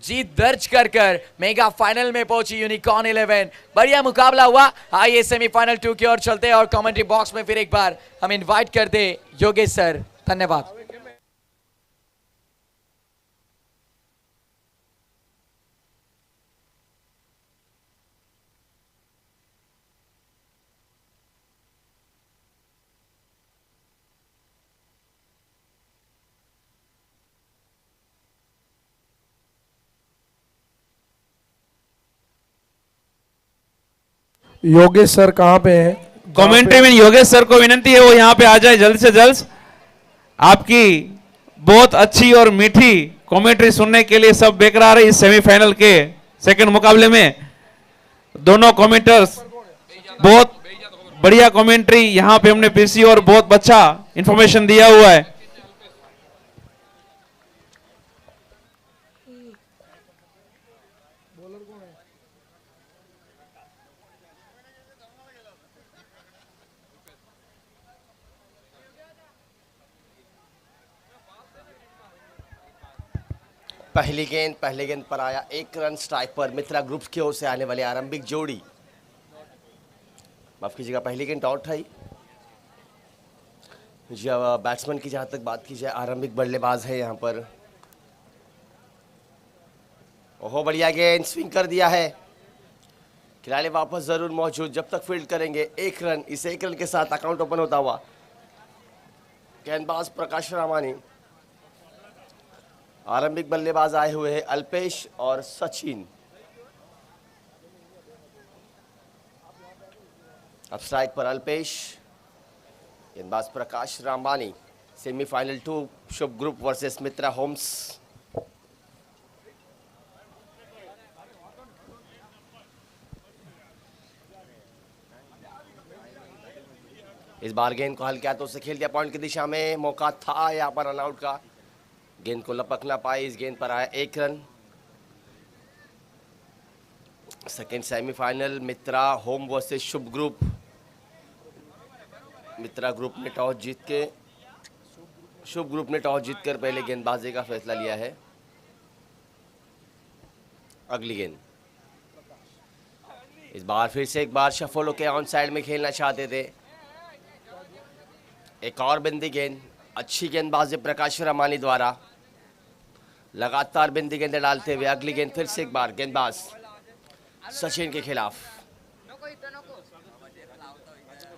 जीत दर्ज कर mega final में पहुंची यूनिकॉर्न 11। बढ़िया मुकाबला हुआ। आइए सेमीफाइनल 2 की ओर चलते हैं और कमेंट्री बॉक्स में फिर एक बार हम इनवाइट करते योगेश सर। धन्यवाद। योगेश सर कहाँ पे हैं? कमेंट्री में योगेश सर को विनंती है वो यहाँ पे आ जाए जल्द से जल्द। आपकी बहुत अच्छी और मीठी कमेंट्री सुनने के लिए सब बेकरार है। इस सेमीफाइनल के सेकंड मुकाबले में दोनों कमेंटर्स बहुत बढ़िया कमेंट्री यहाँ पे हमने पेशी और बहुत अच्छा इंफॉर्मेशन दिया हुआ है। पहली गेंद पर आया 1 रन स्ट्राइक पर मित्रा ग्रुप्स की ओर से आने वाले आरंभिक जोड़ी। माफ कीजिएगा, पहली गेंद आउट है। जब बैट्समैन की जहां तक बात की जाए, आरंभिक बल्लेबाज है यहां पर। ओहो बढ़िया गेंद, स्विंग कर दिया है। खिलाड़ी वापस जरूर मौजूद जब तक फील्ड करेंगे। 1 रन, इस 1 रन के साथ अकाउंट ओपन होता हुआ। गेंदबाज प्रकाश रामानी, आरंभिक बल्लेबाज आए हुए हैं अल्पेश और सचिन। अब स्ट्राइक पर अल्पेश, गेंदबाज प्रकाश रामानी। सेमीफाइनल 2 शुभ ग्रुप वर्सेस मित्रा होम्स। इस बार गेंद को हल्के हाथों से खेल दिया पॉइंट की दिशा में। मौका था यहाँ पर रनआउट का, गेंद को लपक ना पाई। इस गेंद पर आया 1 रन। सेकेंड सेमीफाइनल मित्रा होम वर्सेस शुभ ग्रुप। मित्रा ग्रुप ने टॉस जीत के शुभ ग्रुप ने टॉस जीतकर पहले गेंदबाजी का फैसला लिया है। अगली गेंद इस बार फिर से एक बार शफल होकर ऑन साइड में खेलना चाहते थे। एक और बिंदी गेंद, अच्छी गेंदबाजी प्रकाश रामानी द्वारा, लगातार बिंदी गेंदें डालते हुए। अगली गेंद फिर से एक बार गेंदबाज सचिन के खिलाफ।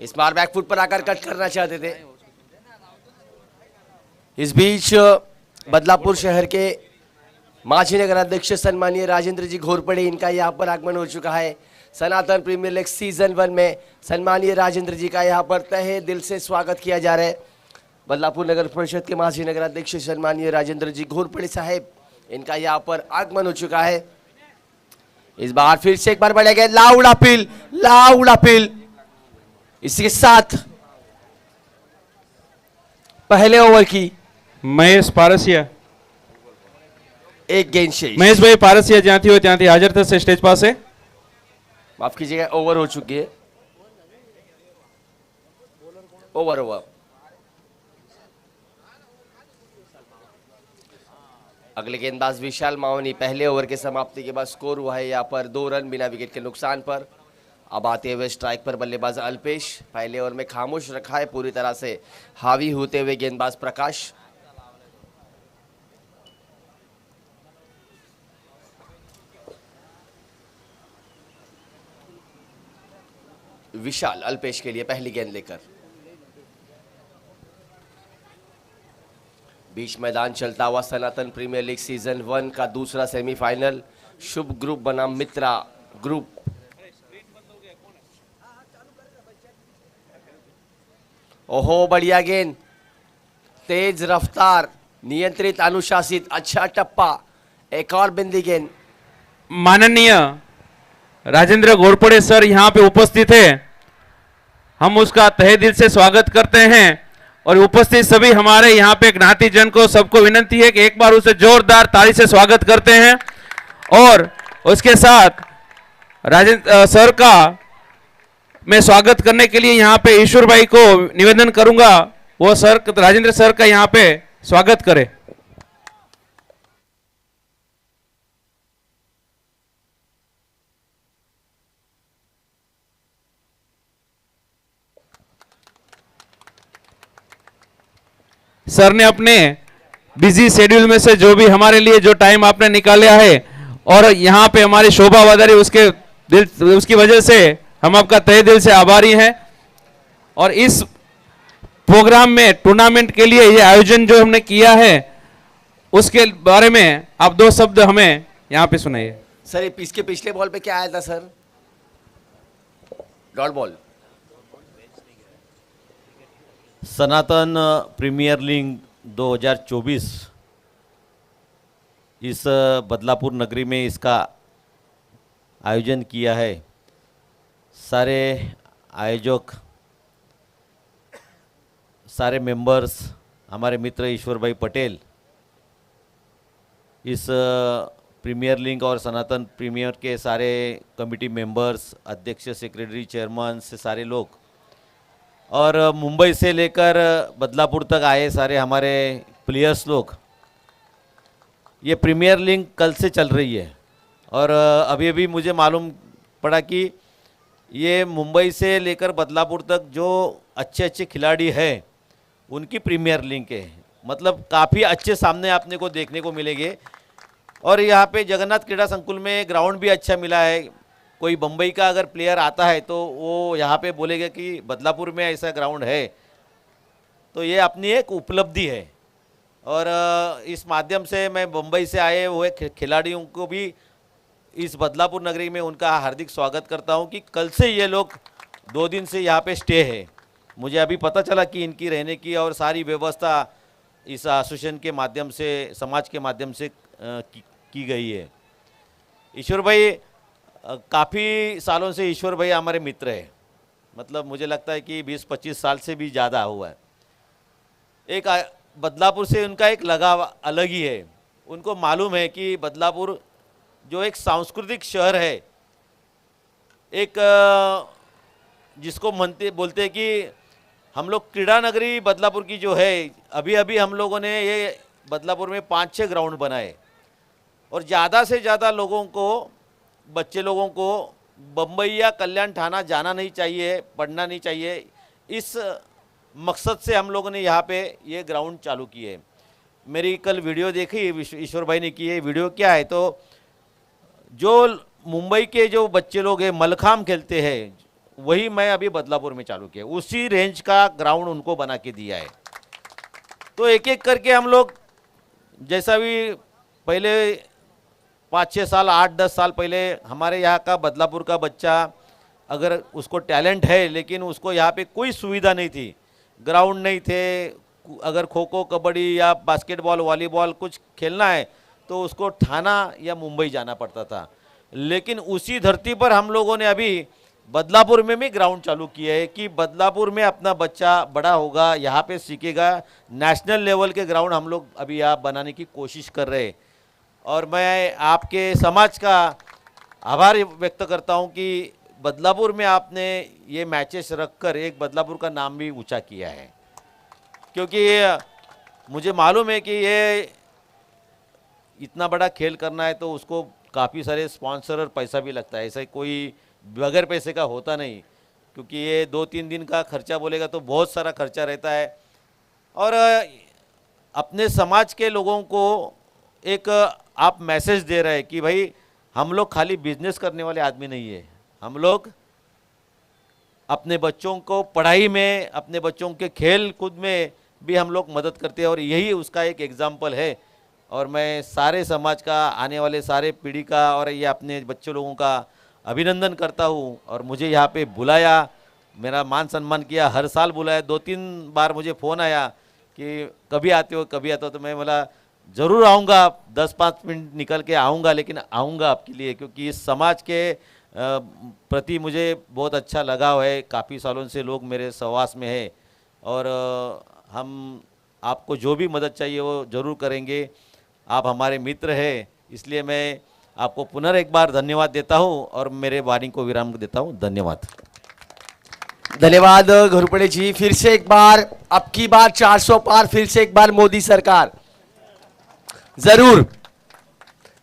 इस बार बैकफुट पर आकर कट करना चाहते थे। इस बीच बदलापुर शहर के मांझी नगर अध्यक्ष सन्माननीय राजेंद्र जी घोरपड़े, इनका यहाँ पर आगमन हो चुका है। सनातन प्रीमियर लीग सीजन 1 में सन्माननीय राजेंद्र जी का यहाँ पर तहे दिल से स्वागत किया जा रहा है। बदलापुर नगर परिषद के मांझी नगर अध्यक्ष सन्माननीय राजेंद्र जी घोरपड़े साहेब, इनका यहाँ पर आगमन हो चुका है। इस बार फिर से एक बार बढ़ेगा लाउड अपील। इसी के साथ पहले ओवर की महेश पारसिया, एक गेंद शेष। महेश भाई पारसिया ज्यांथी हो ત્યાંથી હાજર થશે સ્ટેજ પાસે। माफ कीजिएगा, ओवर हो चुकी है। ओवर अगले गेंदबाज विशाल मावनी। पहले ओवर के समाप्ति के बाद स्कोर हुआ है यहाँ पर 2 रन बिना विकेट के नुकसान पर। अब आते हुए स्ट्राइक पर बल्लेबाज अल्पेश, पहले ओवर में खामोश रखा है पूरी तरह से हावी होते हुए गेंदबाज प्रकाश। विशाल अल्पेश के लिए पहली गेंद लेकर बीच मैदान चलता हुआ सनातन प्रीमियर लीग सीजन 1 का दूसरा सेमीफाइनल शुभ ग्रुप बनाम मित्रा ग्रुप। ओहो बढ़िया गेंद, तेज रफ्तार, नियंत्रित, अनुशासित, अच्छा टप्पा। एक और बिंदी गेंद। माननीय राजेंद्र घोरपड़े सर यहाँ पे उपस्थित है, हम उसका तहे दिल से स्वागत करते हैं। और उपस्थित सभी हमारे यहाँ पे ज्ञाति जन को सबको विनंती है कि एक बार उसे जोरदार ताली से स्वागत करते हैं। और उसके साथ राजेंद्र सर का मैं स्वागत करने के लिए यहाँ पे ईश्वर भाई को निवेदन करूंगा, वो सर राजेंद्र सर का यहाँ पे स्वागत करें। सर ने अपने बिजी शेड्यूल में से जो भी हमारे लिए जो टाइम आपने निकाला है और यहाँ पे हमारी शोभा वादारी उसकी वजह से हम आपका तहे दिल से आभारी हैं। और इस प्रोग्राम में टूर्नामेंट के लिए ये आयोजन जो हमने किया है उसके बारे में आप 2 शब्द हमें यहाँ पे सुनाइए। सर ये इसके पिछले बॉल पे क्या आया था sir? Dot ball. Sanatan premier league 2024 इस बदलापुर नगरी में इसका आयोजन किया है। सारे आयोजक, सारे मेंबर्स, हमारे मित्र ईश्वर भाई पटेल, इस प्रीमियर लीग और सनातन प्रीमियर के सारे कमेटी मेंबर्स, अध्यक्ष, सेक्रेटरी, चेयरमैन से सारे लोग, और मुंबई से लेकर बदलापुर तक आए सारे हमारे प्लेयर्स लोग। ये प्रीमियर लीग कल से चल रही है और अभी अभी मुझे मालूम पड़ा कि ये मुंबई से लेकर बदलापुर तक जो अच्छे अच्छे खिलाड़ी हैं उनकी प्रीमियर लीग के, मतलब काफ़ी अच्छे सामने आपने को देखने को मिलेंगे। और यहाँ पे जगन्नाथ क्रीड़ा संकुल में ग्राउंड भी अच्छा मिला है। कोई बम्बई का अगर प्लेयर आता है तो वो यहाँ पे बोलेगा कि बदलापुर में ऐसा ग्राउंड है, तो ये अपनी एक उपलब्धि है। और इस माध्यम से मैं बम्बई से आए हुए खिलाड़ियों को भी इस बदलापुर नगरी में उनका हार्दिक स्वागत करता हूँ कि कल से ये लोग 2 दिन से यहाँ पे स्टे है। मुझे अभी पता चला कि इनकी रहने की और सारी व्यवस्था इस एसोसिएशन के माध्यम से, समाज के माध्यम से की गई है। ईश्वर भाई, काफ़ी सालों से ईश्वर भाई हमारे मित्र हैं, मतलब मुझे लगता है कि 20-25 साल से भी ज़्यादा हुआ है। एक बदलापुर से उनका एक लगाव अलग ही है। उनको मालूम है कि बदलापुर जो एक सांस्कृतिक शहर है, एक जिसको बोलते हैं कि हम लोग क्रीड़ा नगरी बदलापुर की जो है, अभी अभी हम लोगों ने ये बदलापुर में 5-6 ग्राउंड बनाए और ज़्यादा से ज़्यादा लोगों को, बच्चे लोगों को बम्बई या कल्याण थाना जाना नहीं चाहिए, पढ़ना नहीं चाहिए। इस मकसद से हम लोगों ने यहाँ पे ये ग्राउंड चालू किए। मेरी कल वीडियो देखी ईश्वर भाई ने की है। वीडियो क्या है, तो जो मुंबई के जो बच्चे लोग हैं मलखाम खेलते हैं, वही मैं अभी बदलापुर में चालू किया, उसी रेंज का ग्राउंड उनको बना के दिया है। तो एक एक करके हम लोग, जैसा भी पहले 5-6 साल, 8-10 साल पहले हमारे यहाँ का बदलापुर का बच्चा अगर उसको टैलेंट है, लेकिन उसको यहाँ पे कोई सुविधा नहीं थी, ग्राउंड नहीं थे, अगर खो खो, कबड्डी या बास्केटबॉल, वॉलीबॉल कुछ खेलना है तो उसको थाना या मुंबई जाना पड़ता था। लेकिन उसी धरती पर हम लोगों ने अभी बदलापुर में भी ग्राउंड चालू किया है कि बदलापुर में अपना बच्चा बड़ा होगा, यहाँ पे सीखेगा। नेशनल लेवल के ग्राउंड हम लोग अभी यहाँ बनाने की कोशिश कर रहे हैं। और मैं आपके समाज का आभार व्यक्त करता हूँ कि बदलापुर में आपने ये मैचेस रखकर एक बदलापुर का नाम भी ऊंचा किया है, क्योंकि मुझे मालूम है कि ये इतना बड़ा खेल करना है तो उसको काफ़ी सारे स्पॉन्सर और पैसा भी लगता है। ऐसा कोई बगैर पैसे का होता नहीं, क्योंकि ये 2-3 दिन का खर्चा बोलेगा तो बहुत सारा खर्चा रहता है। और अपने समाज के लोगों को एक आप मैसेज दे रहे हैं कि भाई हम लोग खाली बिजनेस करने वाले आदमी नहीं है, हम लोग अपने बच्चों को पढ़ाई में, अपने बच्चों के खेल कूद में भी हम लोग मदद करते हैं, और यही उसका एक एग्जाम्पल है। और मैं सारे समाज का, आने वाले सारे पीढ़ी का और ये अपने बच्चों लोगों का अभिनंदन करता हूँ। और मुझे यहाँ पे बुलाया, मेरा मान सम्मान किया, हर साल बुलाया। 2-3 बार मुझे फ़ोन आया कि कभी आते हो, कभी आते हो, तो मैं बोला ज़रूर आऊँगा, 10-5 मिनट निकल के आऊँगा, लेकिन आऊँगा आपके लिए, क्योंकि इस समाज के प्रति मुझे बहुत अच्छा लगाव है। काफ़ी सालों से लोग मेरे सहवास में है और हम आपको जो भी मदद चाहिए वो ज़रूर करेंगे। आप हमारे मित्र हैं, इसलिए मैं आपको पुनः एक बार धन्यवाद देता हूं और मेरे वाणी को विराम देता हूं। धन्यवाद। धन्यवाद घोरपड़े जी। फिर से एक बार, अब की बार 400 पार, फिर से एक बार मोदी सरकार जरूर,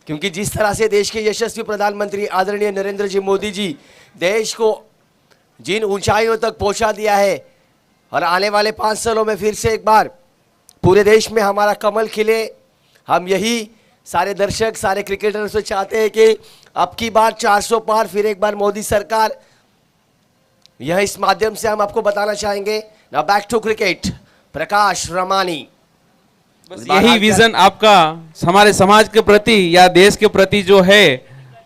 क्योंकि जिस तरह से देश के यशस्वी प्रधानमंत्री आदरणीय नरेंद्र जी मोदी जी देश को जिन ऊंचाइयों तक पहुंचा दिया है, और आने वाले 5 सालों में फिर से एक बार पूरे देश में हमारा कमल खिले। हम यही सारे दर्शक, सारे क्रिकेटर्स से चाहते हैं कि अब की बार 400 पार, फिर एक बार मोदी सरकार। यह इस माध्यम से हम आपको बताना चाहेंगे। नाउ बैक टू क्रिकेट, प्रकाश रमानी। बस यही विजन आपका हमारे समाज के प्रति या देश के प्रति जो है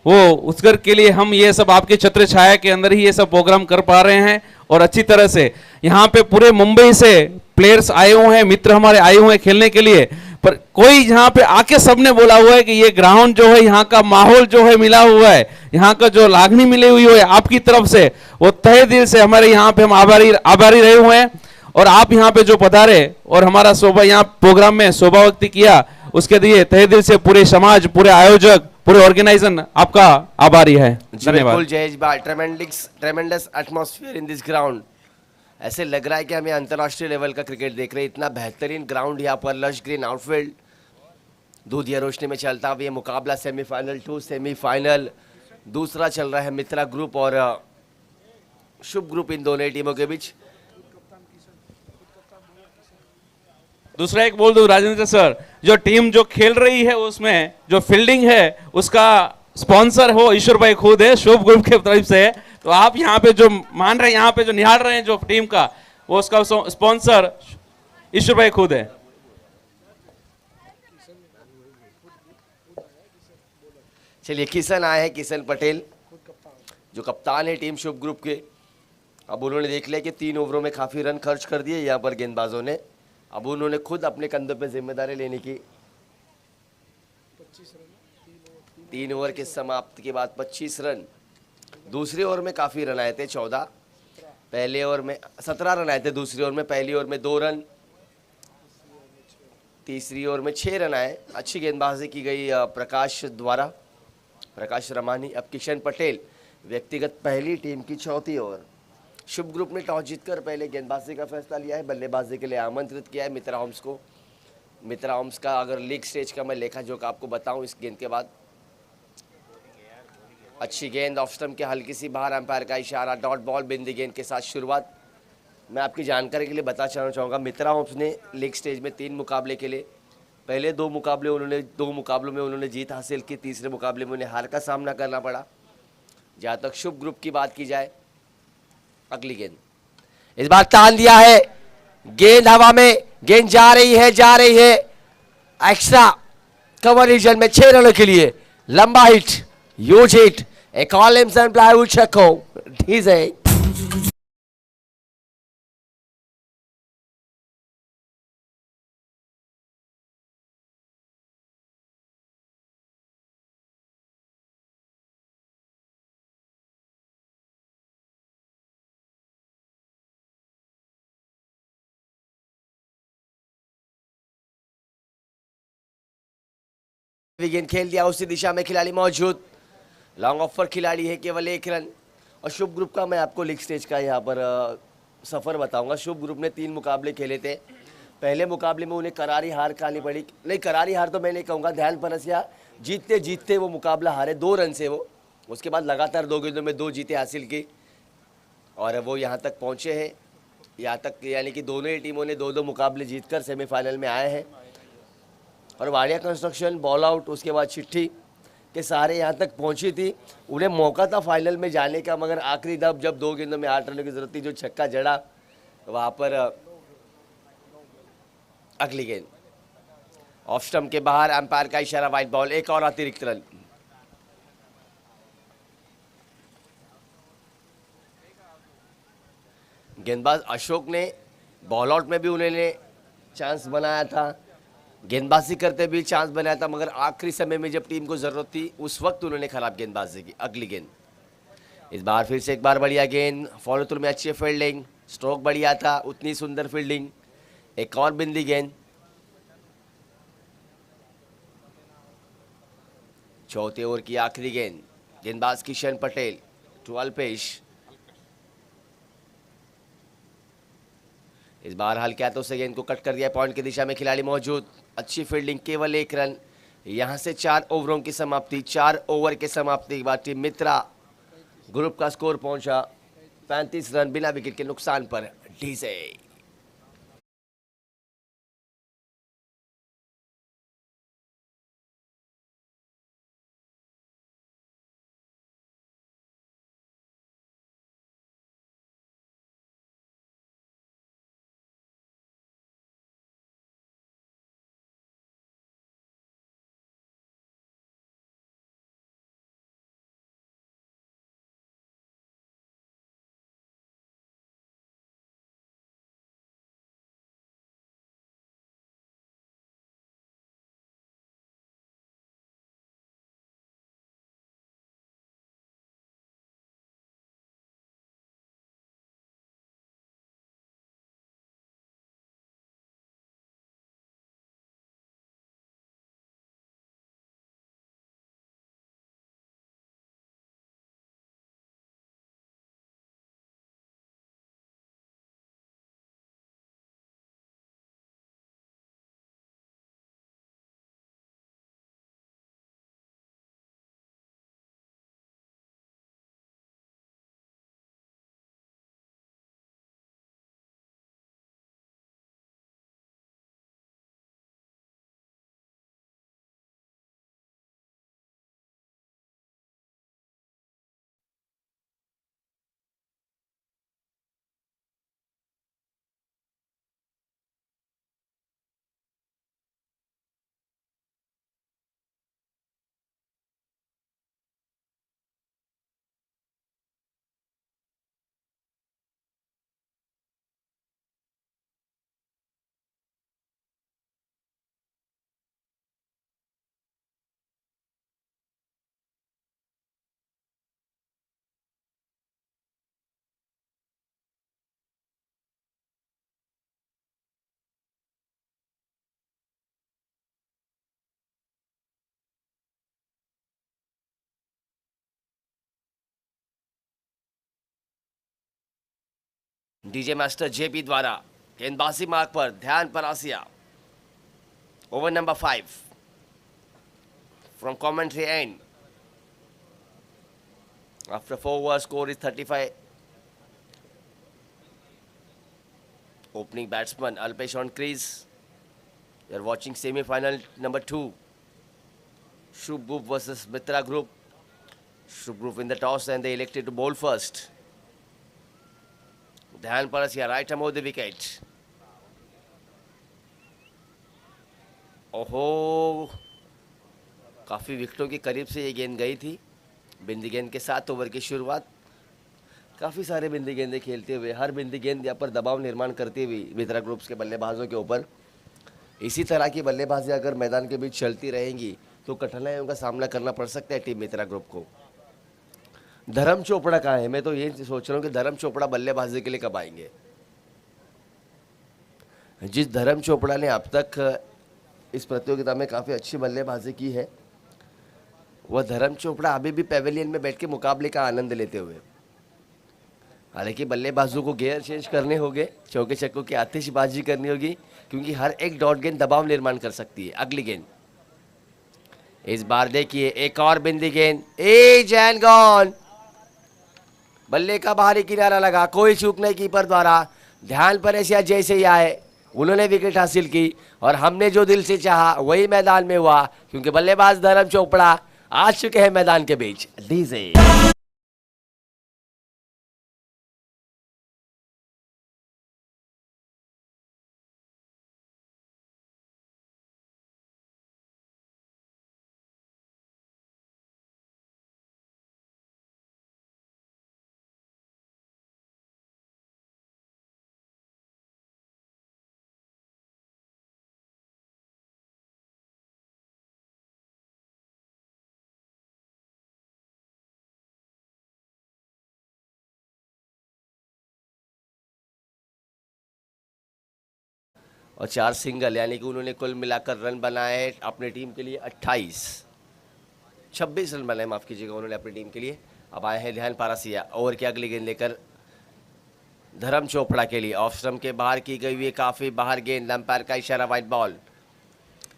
वो उसकर के लिए हम ये सब आपके छत्र छाया के अंदर ही ये सब प्रोग्राम कर पा रहे हैं। और अच्छी तरह से यहाँ पे पूरे मुंबई से प्लेयर्स आए हुए हैं, मित्र हमारे आए हुए हैं खेलने के लिए। पर कोई यहाँ पे आके सबने बोला हुआ है कि ये ग्राउंड जो है, यहाँ का माहौल जो है मिला हुआ है, यहाँ का जो लागनी मिली हुई है आपकी तरफ से, वो तहे दिल से हमारे यहाँ पे हम आभारी रहे हुए हैं। और आप यहाँ पे जो पधारे और हमारा शोभा यहाँ प्रोग्राम में शोभा व्यक्त किया, उसके लिए तहे दिल से पूरे समाज, पूरे आयोजक, पूरे ऑर्गेनाइजेशन आपका आभारी है। धन्यवाद। जयेश भाई, ट्रेमेंडस एटमॉस्फेयर इन दिस ग्राउंड। ऐसे लग रहा है कि हमें अंतर्राष्ट्रीय लेवल का क्रिकेट देख रहे हैं। इतना बेहतरीन ग्राउंड यहाँ पर, लश ग्रीन आउटफील्ड, दूधिया रोशनी में चलता हुआ ये मुकाबला। सेमीफाइनल 2 सेमीफाइनल दूसरा चल रहा है मित्रा ग्रुप और शुभ ग्रुप, इन दोनों टीमों के बीच। दूसरा एक बोल दो राजेंद्र सर, जो टीम जो खेल रही है उसमें जो फील्डिंग है उसका स्पॉन्सर हो ईश्वर भाई खुद है, शुभ ग्रुप के तरफ से है। तो आप यहाँ पे जो मान रहे हैं, यहाँ पे जो निहार रहे हैं जो टीम का, वो उसका स्पॉन्सर ईश्वर भाई खुद है। चलिए, किशन आए हैं, किशन पटेल जो कप्तान है टीम शुभ ग्रुप के। अब उन्होंने देख लिया कि 3 ओवरों में काफ़ी रन खर्च कर दिए यहाँ पर गेंदबाजों ने। अब उन्होंने खुद अपने कंधों पे जिम्मेदारी लेने की। 3 ओवर के समाप्ति के बाद 25 रन। दूसरे ओवर में काफ़ी रन आए थे, 14। पहले ओवर में 17 रन आए थे दूसरी ओवर में। पहली ओवर में 2 रन, तीसरी ओवर में 6 रन आए। अच्छी गेंदबाजी की गई प्रकाश द्वारा, प्रकाश रमानी। अब किशन पटेल, व्यक्तिगत पहली टीम की 4थी ओवर। शुभ ग्रुप ने टॉस जीतकर पहले गेंदबाजी का फैसला लिया है, बल्लेबाजी के लिए आमंत्रित किया है मित्रा होम्स को। मित्रा होम्स का अगर लीग स्टेज का मैं लेखा जो आपको बताऊं इस गेंद के बाद, अच्छी गेंद ऑफ स्टंप के हल्की सी बाहर, अंपायर का इशारा, डॉट बॉल, बिंदी गेंद के साथ शुरुआत। मैं आपकी जानकारी के लिए बताना चाहूँगा, मित्रा होम्स ने लीग स्टेज में 3 मुकाबले के लिए, पहले 2 मुकाबलों में उन्होंने जीत हासिल की, तीसरे मुकाबले में उन्हें हार का सामना करना पड़ा। जहाँ तक शुभ ग्रुप की बात की जाए, अगली गेंद इस बार तान दिया है, गेंद हवा में, गेंद जा रही है एक्स्ट्रा कवर रीजन में 6 रनों के लिए। लंबा hit, huge hit, a Collims and plywood छक्को, ठीक है। गेंद खेल दिया, उसी दिशा में खिलाड़ी मौजूद, लॉन्ग ऑफ पर खिलाड़ी है, केवल 1 रन। और शुभ ग्रुप का मैं आपको लीग स्टेज का यहाँ पर सफ़र बताऊंगा। शुभ ग्रुप ने 3 मुकाबले खेले थे। पहले मुकाबले में उन्हें करारी हार खानी पड़ी, नहीं करारी हार तो मैं नहीं कहूँगा, दयाल परसिया जीतते जीतते वो मुकाबला हारे 2 रन से वो। उसके बाद लगातार 2 गेंदों में 2 जीतें हासिल की और वो यहाँ तक पहुँचे हैं। यहाँ तक यानी कि दोनों ही टीमों ने 2-2 मुकाबले जीतकर सेमीफाइनल में आए हैं। और वाडिया कंस्ट्रक्शन बॉल आउट, उसके बाद चिट्ठी के सहारे यहाँ तक पहुँची थी। उन्हें मौका था फाइनल में जाने का, मगर आखिरी दब जब 2 गेंदों में 8 रनों की जरूरत थी, जो छक्का जड़ा वहाँ पर अगली गेंद ऑफ स्टंप के बाहर, अंपायर का इशारा, वाइड बॉल, एक और अतिरिक्त रन। गेंदबाज अशोक ने बॉल आउट में भी उन्होंने चांस बनाया था, गेंदबाजी करते भी चांस बनाया था, मगर आखिरी समय में जब टीम को जरूरत थी उस वक्त उन्होंने खराब गेंदबाजी की। अगली गेंद इस बार फिर से एक बार बढ़िया गेंद, फॉलो थ्रू में अच्छी फील्डिंग, स्ट्रोक बढ़िया था, उतनी सुंदर फील्डिंग, एक और बिंदी गेंद। चौथे ओवर की आखिरी गेंद, गेंदबाज किशन पटेल, 12 पेश। इस बार हल्के हाथों से गेंद को कट कर दिया, पॉइंट की दिशा में खिलाड़ी मौजूद, अच्छी फील्डिंग, केवल 1 रन। यहां से 4 ओवरों की समाप्ति, 4 ओवर के समाप्ति के बाद टीम मित्रा ग्रुप का स्कोर पहुंचा 35 रन बिना विकेट के नुकसान पर डी से। डीजे मास्टर जेपी द्वारा गेंदबाजी मार्ग पर ध्यान Parasia. Over number 5 from commentary end. After 4 overs, score is 35. Opening batsman Alpesh on crease. You are watching semi-final number 2. Shubh Group versus Mitra Group. Shubh Group in the toss and they elected to bowl first. Dhyan Parasia right above the wicket. ओहो, काफ़ी विकेटों के करीब से ये गेंद गई थी। बिंदी गेंद के 7 ओवर की शुरुआत। काफ़ी सारे बिंदी गेंदें खेलते हुए हर बिंदी गेंद यहाँ पर दबाव निर्माण करती हुई मित्रा ग्रुप्स के बल्लेबाजों के ऊपर। इसी तरह की बल्लेबाजी अगर मैदान के बीच चलती रहेंगी तो कठिनाइयों का सामना करना पड़ सकता है टीम मित्रा ग्रुप को। धर्म चोपड़ा कहाँ है? मैं तो ये सोच रहा हूँ कि धर्म चोपड़ा बल्लेबाजी के लिए कब आएंगे। जिस धर्म चोपड़ा ने अब तक इस प्रतियोगिता में काफ़ी अच्छी बल्लेबाजी की है, वह धर्म चोपड़ा अभी भी पेवेलियन में बैठ के मुकाबले का आनंद लेते हुए। हालांकि बल्लेबाजों को गियर चेंज करने होंगे, चौके छक्कों की आतिशबाजी करनी होगी, क्योंकि हर एक डॉट गेंद दबाव निर्माण कर सकती है। अगली गेंद इस बार देखिए, एक और बिंदी गेंद, एंड गॉन। बल्ले का बाहरी किनारा लगा, कोई चूक नहीं कीपर द्वारा। ध्यान पर ऐसे जैसे ही आए उन्होंने विकेट हासिल की और हमने जो दिल से चाहा वही मैदान में हुआ, क्योंकि बल्लेबाज धर्म चोपड़ा आ चुके हैं मैदान के बीच। डीजे और 4 सिंगल, यानी कि उन्होंने कुल मिलाकर रन बनाए अपनी टीम के लिए 26 रन बनाए, माफ कीजिएगा, उन्होंने अपनी टीम के लिए। अब आए हैं ध्यान पारासिया ओवर की अगली गेंद लेकर धर्म चोपड़ा के लिए। ऑफ स्टंप के बाहर की गई हुई काफ़ी बाहर गेंद, अंपायर का इशारा, वाइट बॉल।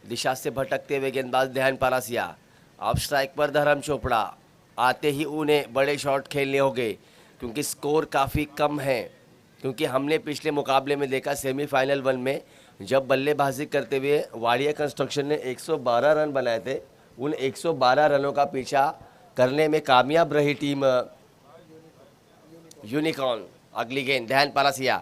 दिशा से भटकते हुए गेंदबाज ध्यान पारासिया। अब स्ट्राइक पर धर्म चोपड़ा। आते ही उन्हें बड़े शॉट खेलने होंगे, क्योंकि स्कोर काफ़ी कम है। क्योंकि हमने पिछले मुकाबले में देखा सेमीफाइनल 1 में जब बल्लेबाजी करते हुए वाडिया कंस्ट्रक्शन ने 112 रन बनाए थे, उन 112 रनों का पीछा करने में कामयाब रही टीम यूनिकॉर्न। अगली गेंद ध्यान पारासिया।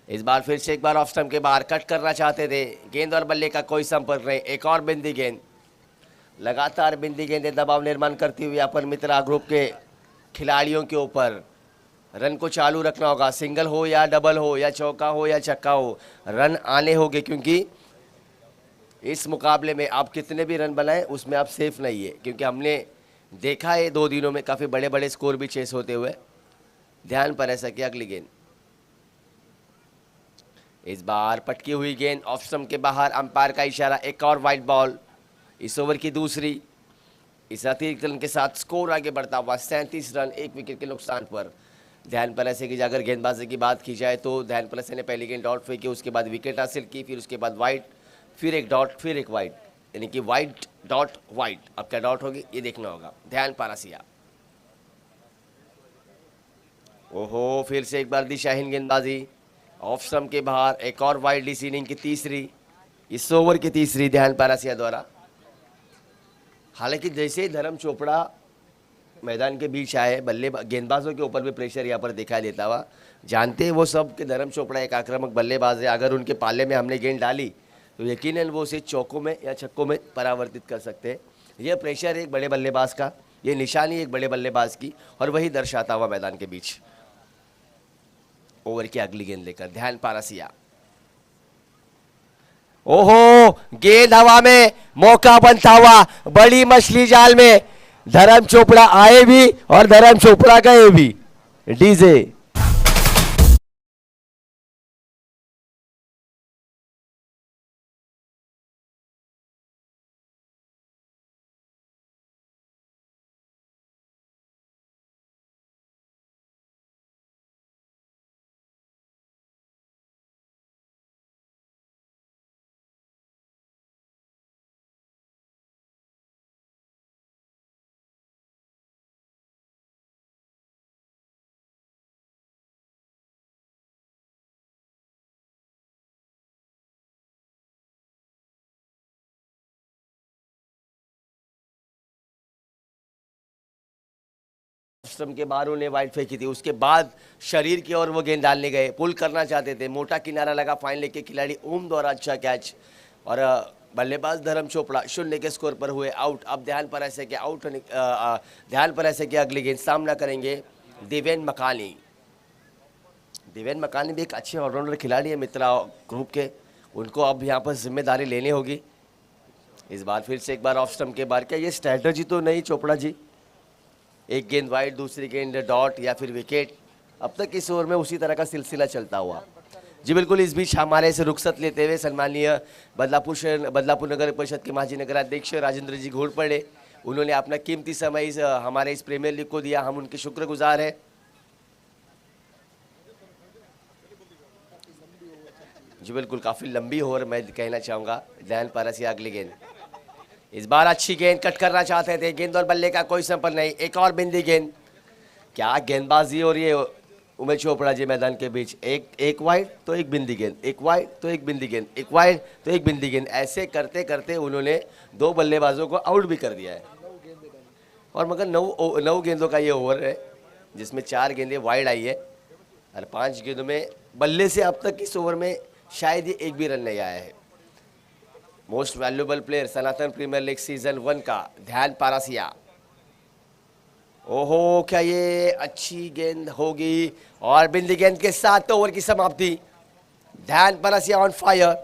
इस बार फिर से एक बार ऑफ स्टंप के बाहर कट करना चाहते थे, गेंद और बल्ले का कोई संपर्क नहीं। एक और बिंदी गेंद, लगातार बिंदी गेंदें दबाव निर्माण करती हुई अपन मित्रा ग्रुप के खिलाड़ियों के ऊपर। रन को चालू रखना होगा, सिंगल हो या डबल हो या चौका हो या छक्का हो, रन आने होंगे, क्योंकि इस मुकाबले में आप कितने भी रन बनाएं उसमें आप सेफ नहीं है। क्योंकि हमने देखा है 2 दिनों में काफ़ी बड़े बड़े स्कोर भी चेस होते हुए। ध्यान पर ऐसा कि अगली गेंद इस बार पटकी हुई गेंद ऑफ स्टंप के बाहर, अंपायर का इशारा, एक और वाइट बॉल। इस ओवर की दूसरी। इस अतिरिक्त रन के साथ स्कोर आगे बढ़ता हुआ 37 रन 1 विकेट के नुकसान पर। ध्यान पलसे की अगर गेंदबाजी की बात की जाए तो ध्यान पलसे ने पहली गेंद डॉट फेंकी, उसके बाद विकेट हासिल की, फिर उसके बाद वाइट, फिर एक डॉट, फिर एक वाइट, यानी कि वाइट डॉट वाइट। अब क्या डॉट होगी ये देखना होगा। ध्यान पारासिया। ओहो, फिर से एक बार दिशाहीन गेंदबाजी ऑफ स्टंप के बाहर, एक और वाइड इस इनिंग की तीसरी, इस ओवर की तीसरी ध्यान पारासिया द्वारा। हालांकि जैसे ही धर्म चोपड़ा मैदान के बीच आए, बल्ले गेंदबाजों के ऊपर भी प्रेशर यहाँ पर दिखाई देता हुआ। जानते हैं वो सब कि धर्म चोपड़ा एक आक्रामक बल्लेबाज है, अगर उनके पाले में हमने गेंद डाली तो यकीनन वो उसे चौकों में या छक्कों में परावर्तित कर सकते हैं। यह प्रेशर एक बड़े बल्लेबाज का, ये निशानी एक बड़े बल्लेबाज की, और वही दर्शाता हुआ मैदान के बीच। ओवर की अगली गेंद लेकर ध्यान पारासिया। ओहो, गेंद हवा में, मौका बनता हुआ, बड़ी मछली जाल में। धर्म चोपड़ा आए भी और धर्म चोपड़ा गए भी। डीजे स्टंप के बाहर उन्हें वाइड फेंकी थी, उसके बाद शरीर की ओर वो गेंद डालने गए, पुल करना चाहते थे, मोटा किनारा लगा फाइन लेग के खिलाड़ी ओम द्वारा अच्छा कैच और बल्लेबाज धर्म चोपड़ा 0 के स्कोर पर हुए आउट। अब ध्यान पर ऐसे के आउट ध्यान पर ऐसे के अगली गेंद सामना करेंगे देवेन मकानी। देवेन मकानी भी एक अच्छे ऑलराउंडर खिलाड़ी है मित्रा ग्रुप के, उनको अब यहाँ पर जिम्मेदारी लेनी होगी। इस बार फिर से एक बार ऑफ स्टंप के बार, क्या ये स्ट्रैटेजी तो नहीं चोपड़ा जी? एक गेंद वाइड, दूसरी गेंद डॉट या फिर विकेट, अब तक इस ओवर में उसी तरह का सिलसिला चलता हुआ। जी बिल्कुल। इस बीच हमारे से रुखसत लेते हुए सम्मानीय बदलापुर नगर परिषद के माजी नगराध्यक्ष राजेंद्र जी घोरपड़े, उन्होंने अपना कीमती समय हमारे इस प्रीमियर लीग को दिया, हम उनके शुक्रगुजार हैं। जी बिल्कुल, काफ़ी लंबी ओवर मैं कहना चाहूँगा। ध्यान पारसिया अगली गेंद, इस बार अच्छी गेंद कट करना चाहते थे, गेंद और बल्ले का कोई संपर्क नहीं, एक और बिंदी गेंद। क्या गेंदबाजी हो रही है उमेश चोपड़ा जी मैदान के बीच, एक वाइड तो एक बिंदी गेंद, एक वाइड तो एक बिंदी गेंद, एक वाइड तो एक बिंदी गेंद, ऐसे करते करते उन्होंने 2 बल्लेबाजों को आउट भी कर दिया है। और मगर 9 गेंदों का ये ओवर है जिसमें 4 गेंदें वाइड आई है और 5 गेंदों में बल्ले से अब तक इस ओवर में शायद ये एक भी रन नहीं आया है। मोस्ट वैल्यूएबल प्लेयर सनातन प्रीमियर लीग सीजन 1 का ध्यान पारसिया। ओहो, क्या ये अच्छी गेंद होगी और बिंदी गेंद के साथ ओवर की समाप्ति। ध्यान पारसिया ऑन फायर।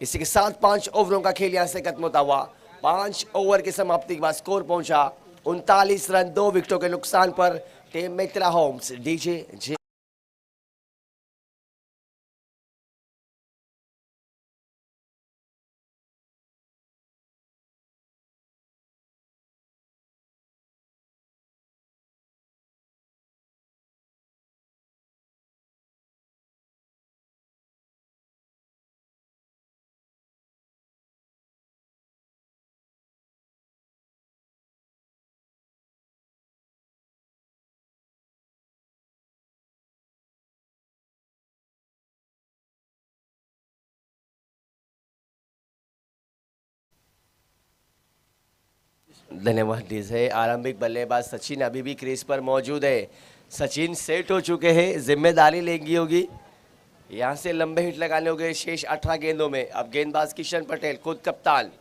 इसी के साथ 5 ओवरों का खेल यहां से खत्म होता हुआ। 5 ओवर की समाप्ति के बाद स्कोर पहुंचा 39 रन, 2 विकेटों के नुकसान पर टीम मित्रा होम्स डीजे जे। धन्यवाद डीजे। आरंभिक बल्लेबाज सचिन अभी भी क्रीज पर मौजूद है। सचिन सेट हो चुके हैं, जिम्मेदारी लेगी होगी, यहां से लंबे हिट लगाने होंगे शेष 18 गेंदों में। अब गेंदबाज किशन पटेल खुद कप्तान।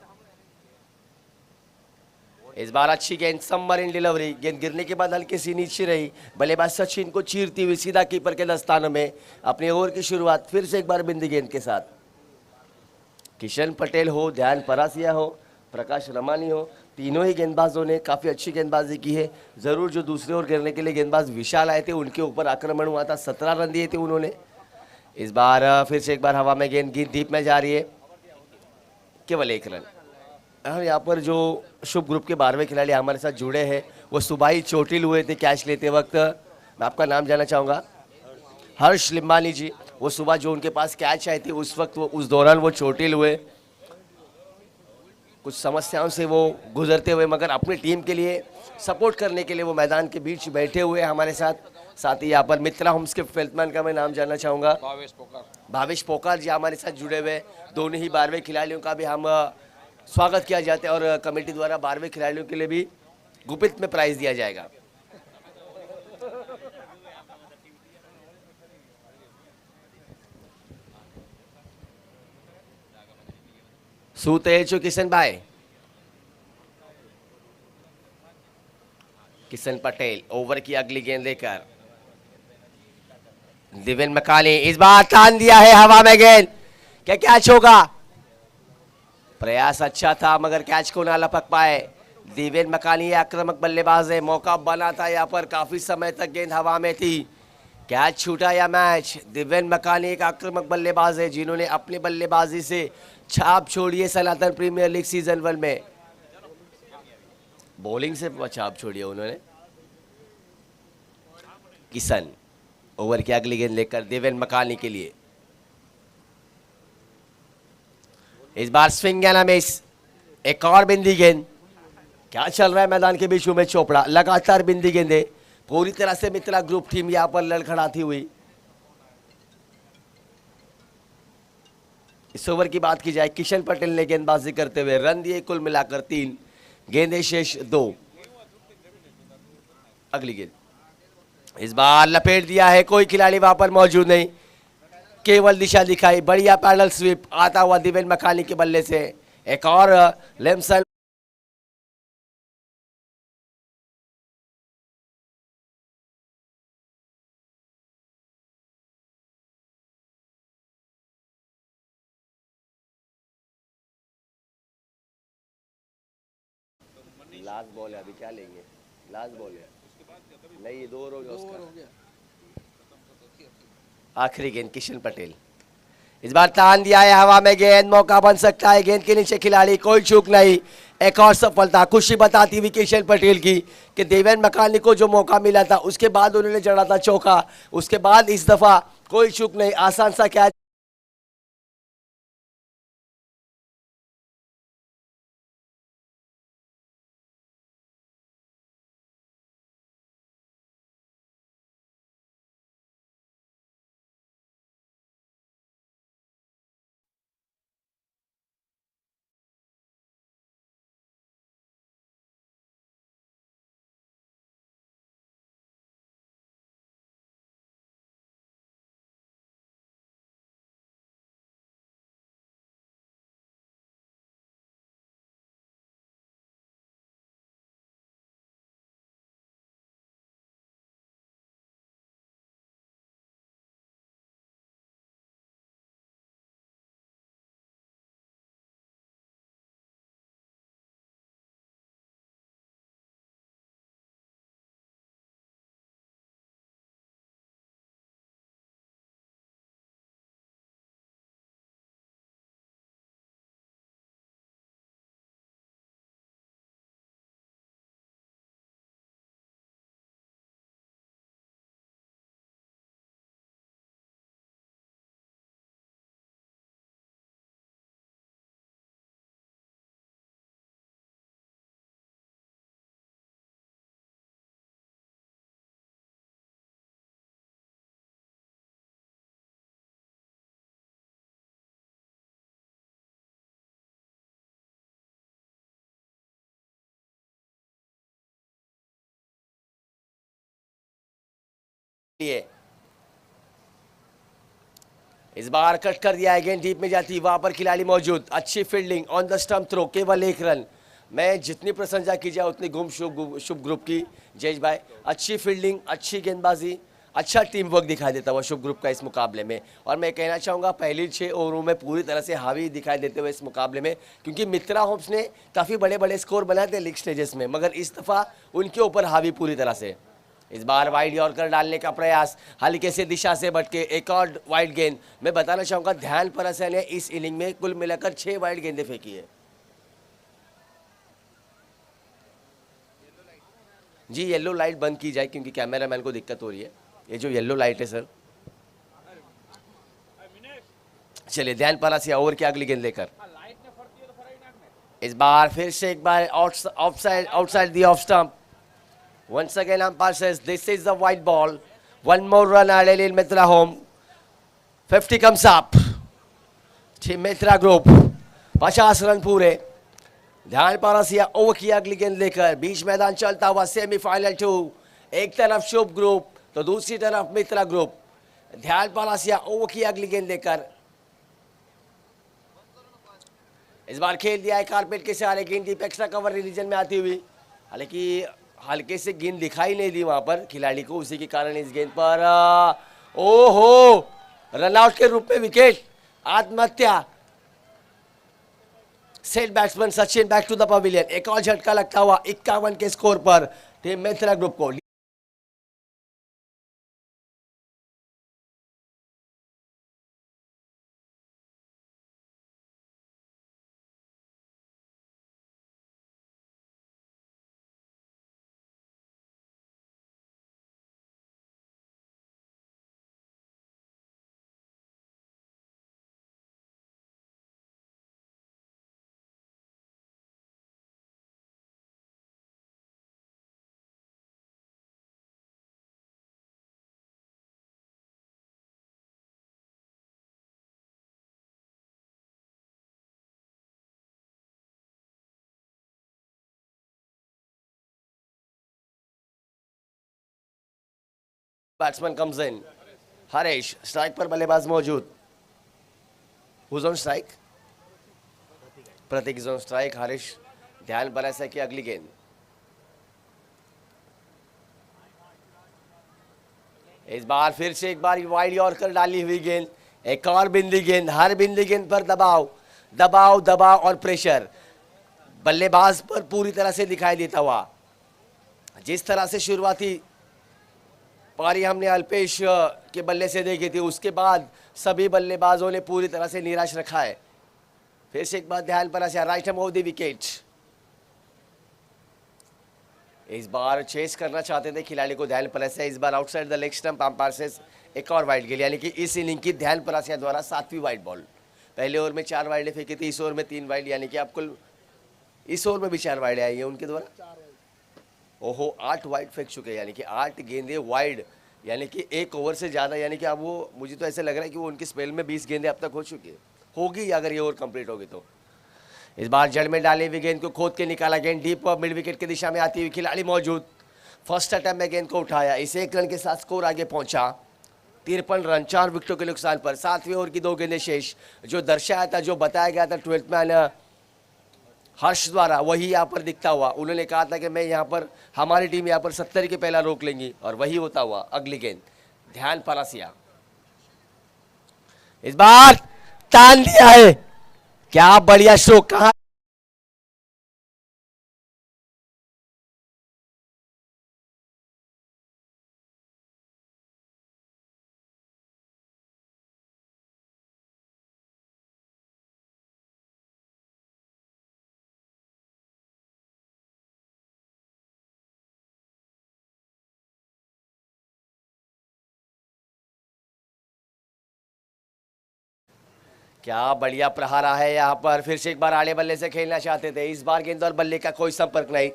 इस बार अच्छी गेंद, सबमरीन डिलीवरी, गेंद गिरने के बाद हल्की सी नीचे रही, बल्लेबाज सचिन को चीरती हुई सीधा कीपर के दस्तानों में। अपने ओवर की शुरुआत फिर से एक बार बिंदी गेंद के साथ। किशन पटेल हो, ध्यान परासिया हो, प्रकाश रमानी हो, तीनों ही गेंदबाजों ने काफ़ी अच्छी गेंदबाजी की है। ज़रूर जो दूसरे ओर गिरने के लिए गेंदबाज विशाल आए थे उनके ऊपर आक्रमण हुआ था, 17 रन दिए थे उन्होंने। इस बार फिर से एक बार हवा में गेंद डीप में जा रही है, केवल 1 रन। और यहाँ पर जो शुभ ग्रुप के 12वें खिलाड़ी हमारे साथ जुड़े हैं वो सुबह ही चोटिल हुए थे कैच लेते वक्त। मैं आपका नाम जानना चाहूँगा। हर्ष लिम्बानी जी, वो सुबह जो उनके पास कैच आई थी उस वक्त उस दौरान वो चोटिल हुए, कुछ समस्याओं से वो गुजरते हुए, मगर अपनी टीम के लिए सपोर्ट करने के लिए वो मैदान के बीच बैठे हुए हमारे साथ। साथ ही यहाँ पर मित्रा होम्स के फेल्टमैन का मैं नाम जानना चाहूँगा। भावेश पोकार जी हमारे साथ जुड़े हुए। दोनों ही 12वें खिलाड़ियों का भी हम स्वागत किया जाता है और कमेटी द्वारा 12वें खिलाड़ियों के लिए भी गुपित में प्राइज दिया जाएगा। सूते चो किशन भाई, किशन पटेल ओवर की अगली गेंद लेकर दिवेन मकानी, इस बार तान दिया है हवा में गेंद, क्या कैच होगा? प्रयास अच्छा था मगर कैच को ना लपक पाए। दिवेन मकानी आक्रामक बल्लेबाज है, मौका बना था यहाँ पर, काफी समय तक गेंद हवा में थी, कैच छूटा या मैच। दिवेन मकानी एक आक्रामक बल्लेबाज है जिन्होंने अपनी बल्लेबाजी से छाप छोड़ी है सनातन प्रीमियर लीग सीजन 1 में। बॉलिंग से छाप छोड़ी है उन्होंने। किशन ओवर की अगली गेंद लेकर दिवेन मकानी के लिए, इस बार स्विंग या ना मिस, एक और बिंदी गेंद। क्या चल रहा है मैदान के बीच में चोपड़ा, लगातार बिंदी गेंदे, पूरी तरह से मित्रा ग्रुप टीम यहां पर लड़खड़ाती हुई। इस ओवर की बात की जाए, किशन पटेल ने गेंदबाजी करते हुए रन दिए कुल मिलाकर 3, गेंदे शेष 2। अगली गेंद इस बार लपेट दिया है, कोई खिलाड़ी वहां पर मौजूद नहीं, केवल दिशा दिखाई। बढ़िया पैडल स्वीप आता हुआ दिव्यन मकानी के बल्ले से। एक और लेमसन लास्ट बॉल है, अभी क्या लेंगे? लास्ट बॉल है, नहीं ये 2 ओवर हो गया उसका। आखिरी गेंद किशन पटेल। इस बार तान दिया है हवा में गेंद, मौका बन सकता है, गेंद के नीचे खिलाड़ी, कोई चूक नहीं। एक और सफलता, खुशी बताती हुई किशन पटेल की कि देवेन मकानी को जो मौका मिला था उसके बाद उन्होंने जड़ा था चौका, उसके बाद इस दफा कोई चूक नहीं, आसान सा कैच। इस बार कट कर दिया है, गेंद डीप में जाती, वहां पर खिलाड़ी मौजूद, अच्छी fielding on the stump throw, केवल 1 रन। मैं जितनी प्रशंसा की जाए उतनी गुम शुभ ग्रुप की जयेश भाई, अच्छी फील्डिंग, अच्छी गेंदबाजी, अच्छा टीम वर्क दिखाई देता हुआ शुभ ग्रुप का इस मुकाबले में। और मैं कहना चाहूँगा पहली 6 ओवरों में पूरी तरह से हावी दिखाई देते हुए इस मुकाबले में, क्योंकि मित्रा होम्स ने काफ़ी बड़े बड़े स्कोर बनाए थे लीग स्टेजेस में, मगर इस दफ़ा उनके ऊपर हावी पूरी तरह से। इस बार वाइड यॉर्कर डालने का प्रयास, हल्के से दिशा से भटके, एक और वाइड गेंद। मैं बताना चाहूँगा ध्यान परसन ने इस इनिंग में कुल मिलाकर 6 वाइड गेंदें फेंकी है। जी येलो लाइट बंद की जाए क्योंकि कैमरामैन को दिक्कत हो रही है। ये जो येलो लाइट है सर, चलिए ध्यान परासिया ओवर की अगली गेंद लेकर। इस बार फिर से एक बार outside the off stump. Once again umpire says this is the white ball. One more run added in Mitra home. 50 comes up. Team Mitra group 50 run पूरे। ध्यान पारसिया ओवर की अगली गेंद लेकर बीच मैदान चलता हुआ सेमीफाइनल 2। एक तरफ शुभ ग्रुप तो दूसरी तरफ मित्रा ग्रुप। ध्यान पारसिया ओवर की अगली गेंद लेकर इस बार खेल दिया है कारपेट के सहारे, गेंद डीप एक्स्ट्रा कवर रीजन में आती हुई, हालांकि हल्के से गेंद दिखाई नहीं दी वहां पर खिलाड़ी को, उसी के कारण इस गेंद पर ओहो रनआउट के रूप में विकेट, आत्महत्या। Set batsman Sachin back to the pavilion. एक और झटका लगता हुआ 51 के स्कोर पर टीम मित्रा ग्रुप को batsman comes in. Harish strike पर बल्लेबाज मौजूद। Who's on strike? Pratik is on strike. Harish ध्यान बना से कि अगली गेंद। इस बार फिर से एक बार वाइड यॉर्कर डाली हुई गेंद, एक और बिंदी गेंद। हर बिंदी गेंद पर दबाव दबाव दबाव और प्रेशर बल्लेबाज पर पूरी तरह से दिखाई देता हुआ। जिस तरह से शुरुआती पारी हमने अल्पेश के बल्ले से देखी थी, उसके बाद सभी बल्लेबाजों ने पूरी तरह से निराश रखा है। फिर से एक बार Dhyan Parasiya, right hand over the wicket. इस बार चेस करना चाहते थे खिलाड़ी को ध्यान परासिया, इस बार outside the leg stump umpire से एक और वाइड गेंद, यानी कि इस इनिंग की ध्यान परासिया द्वारा 7वीं वाइड बॉल। पहले ओवर में 4 वाइडें फेंकी थी, इस ओवर में 3 वाइड, यानी कि आपको इस ओवर में भी 4 वाइडें आई हैं उनके द्वारा। ओहो 8 वाइड फेंक चुके हैं, यानी कि 8 गेंदें वाइड, यानी कि 1 ओवर से ज़्यादा, यानी कि अब वो मुझे तो ऐसा लग रहा है कि वो उनकी स्पेल में 20 गेंदें अब तक हो चुकी है, होगी अगर ये ओवर कंप्लीट होगी तो। इस बार जड़ में डाली हुई गेंद को खोद के निकाला, गेंद डीप मिड विकेट की दिशा में आती हुई, खिलाड़ी मौजूद। फर्स्ट अटेम्प्ट में गेंद को उठाया, इस 1 रन के साथ स्कोर आगे पहुंचा 53 रन 4 विकेटों के नुकसान पर। 7वें ओवर की 2 गेंदें शेष। जो दर्शाया था, जो बताया गया था 12th मैन हर्ष द्वारा, वही यहाँ पर दिखता हुआ। उन्होंने कहा था कि मैं यहाँ पर, हमारी टीम यहाँ पर 70 के पहला रोक लेंगी, और वही होता हुआ। अगली गेंद ध्यान परासिया, इस बार तान दिया है, क्या बढ़िया स्ट्रोक। कहा क्या बढ़िया प्रहारा है यहाँ पर। फिर से एक बार आड़े बल्ले से खेलना चाहते थे, इस बार गेंद और बल्ले का कोई संपर्क नहीं।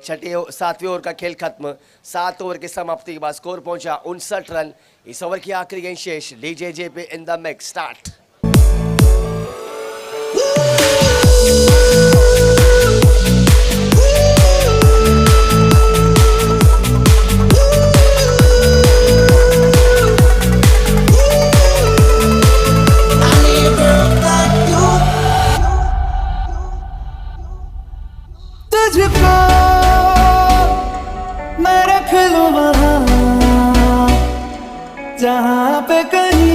7वें ओवर का खेल खत्म। 7 ओवर की समाप्ति के बाद स्कोर पहुंचा 59 रन। इस ओवर की आखिरी गेंद शेष। डीजे पे इन द मिक्स स्टार्ट। तुझको मैं रख लूं वहाँ जहाँ पे कहीं।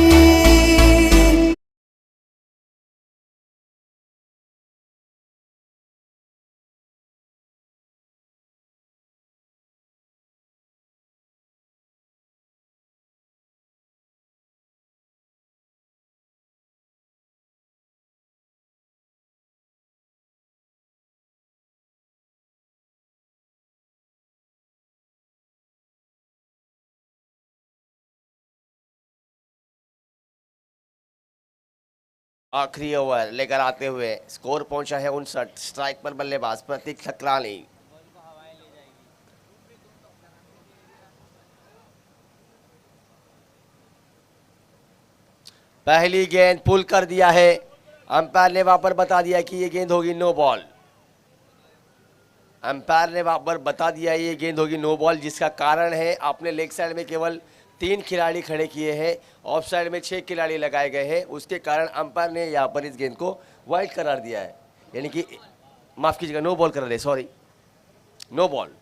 आखिरी ओवर लेकर आते हुए स्कोर पहुंचा है 59। स्ट्राइक पर बल्लेबाज प्रतीक ठकरानी। पहली गेंद पुल कर दिया है, अंपायर ने वहां पर बता दिया कि ये गेंद होगी नो बॉल। अंपायर ने वहां पर बता दिया ये गेंद होगी नो बॉल, जिसका कारण है आपने लेग साइड में केवल 3 खिलाड़ी खड़े किए हैं, ऑफ साइड में 6 खिलाड़ी लगाए गए हैं, उसके कारण अंपायर ने यहाँ पर इस गेंद को वाइड करार दिया है, यानी कि माफ कीजिएगा नो बॉल करार दिया, सॉरी नो बॉल।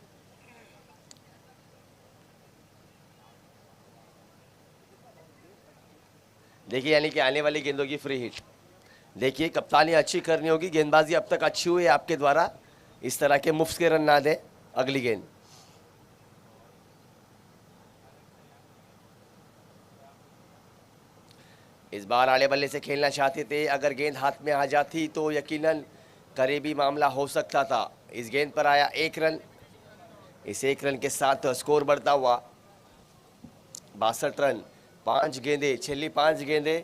देखिए यानी कि आने वाली गेंदों की फ्री हिट। देखिए कप्तानी अच्छी करनी होगी, गेंदबाजी अब तक अच्छी हुई है आपके द्वारा, इस तरह के मुफ्त के रन ना दे। अगली गेंद इस बार आड़े बल्ले से खेलना चाहते थे, अगर गेंद हाथ में आ जाती तो यकीनन करीबी मामला हो सकता था। इस गेंद पर आया 1 रन, इस 1 रन के साथ स्कोर बढ़ता हुआ 62 रन। 5 गेंदे, छिली 5 गेंदे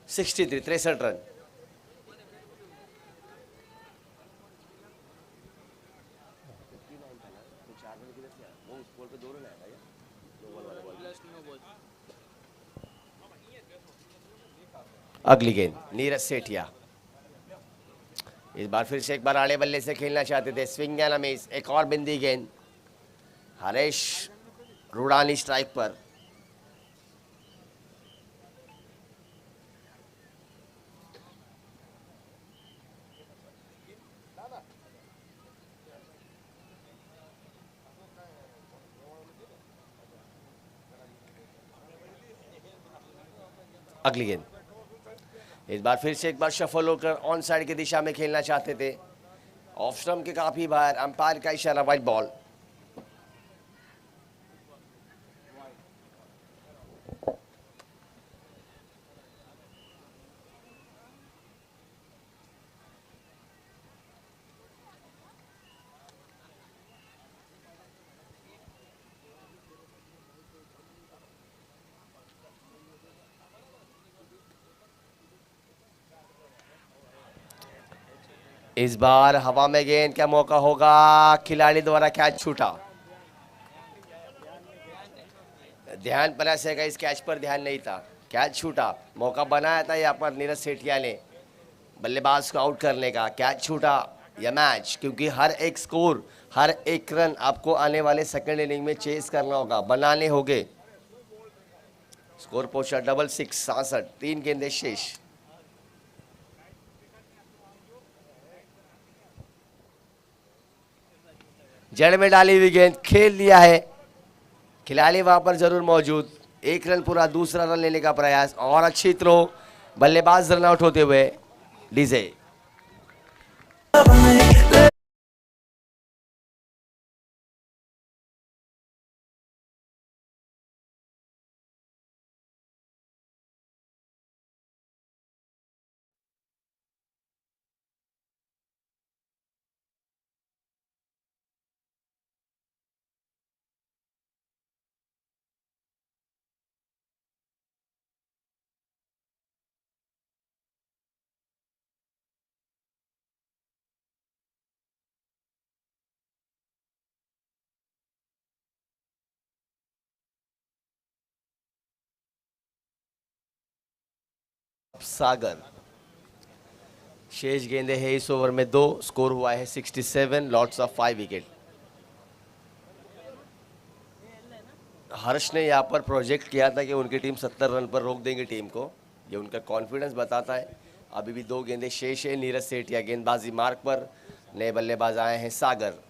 63 रन। अगली गेंद नीरज सेठिया, इस बार फिर से एक बार आड़े बल्ले से खेलना चाहते थे, स्विंग एंड मिस, एक और बिंदी गेंद। हरेश रूडानी स्ट्राइक पर। अगली गेंद, इस बार फिर से एक बार शफल होकर ऑन साइड की दिशा में खेलना चाहते थे, ऑफ स्टंप के काफी बाहर, अंपायर का इशारा वाइड बॉल। इस बार हवा में गेंद का मौका होगा, खिलाड़ी द्वारा कैच छूटा। ध्यान बना से इस कैच पर ध्यान नहीं था, कैच छूटा। मौका बनाया था यहाँ पर नीरज सेठिया ने बल्लेबाज को आउट करने का, कैच छूटा। यह मैच, क्योंकि हर एक स्कोर, हर एक रन आपको आने वाले सेकंड इनिंग में चेस करना होगा, बनाने होंगे। स्कोर पहुंचा 66, 66, 3 गेंदें शेष। जड़ में डाली हुई गेंद खेल लिया है, खिलाड़ी वहां पर जरूर मौजूद। एक रन पूरा, दूसरा रन लेने का प्रयास और अच्छी थ्रो, बल्लेबाज रन आउट होते हुए डीजे। सागर, शेष गेंदे है इस ओवर में 2, स्कोर हुआ है 67, लॉट्स ऑफ 5 विकेट। हर्ष ने यहाँ पर प्रोजेक्ट किया था कि उनकी टीम 70 रन पर रोक देंगे टीम को, ये उनका कॉन्फिडेंस बताता है। अभी भी 2 गेंदें शेष है, नीरज सेठिया गेंदबाजी मार्क पर, नए बल्लेबाज आए हैं सागर।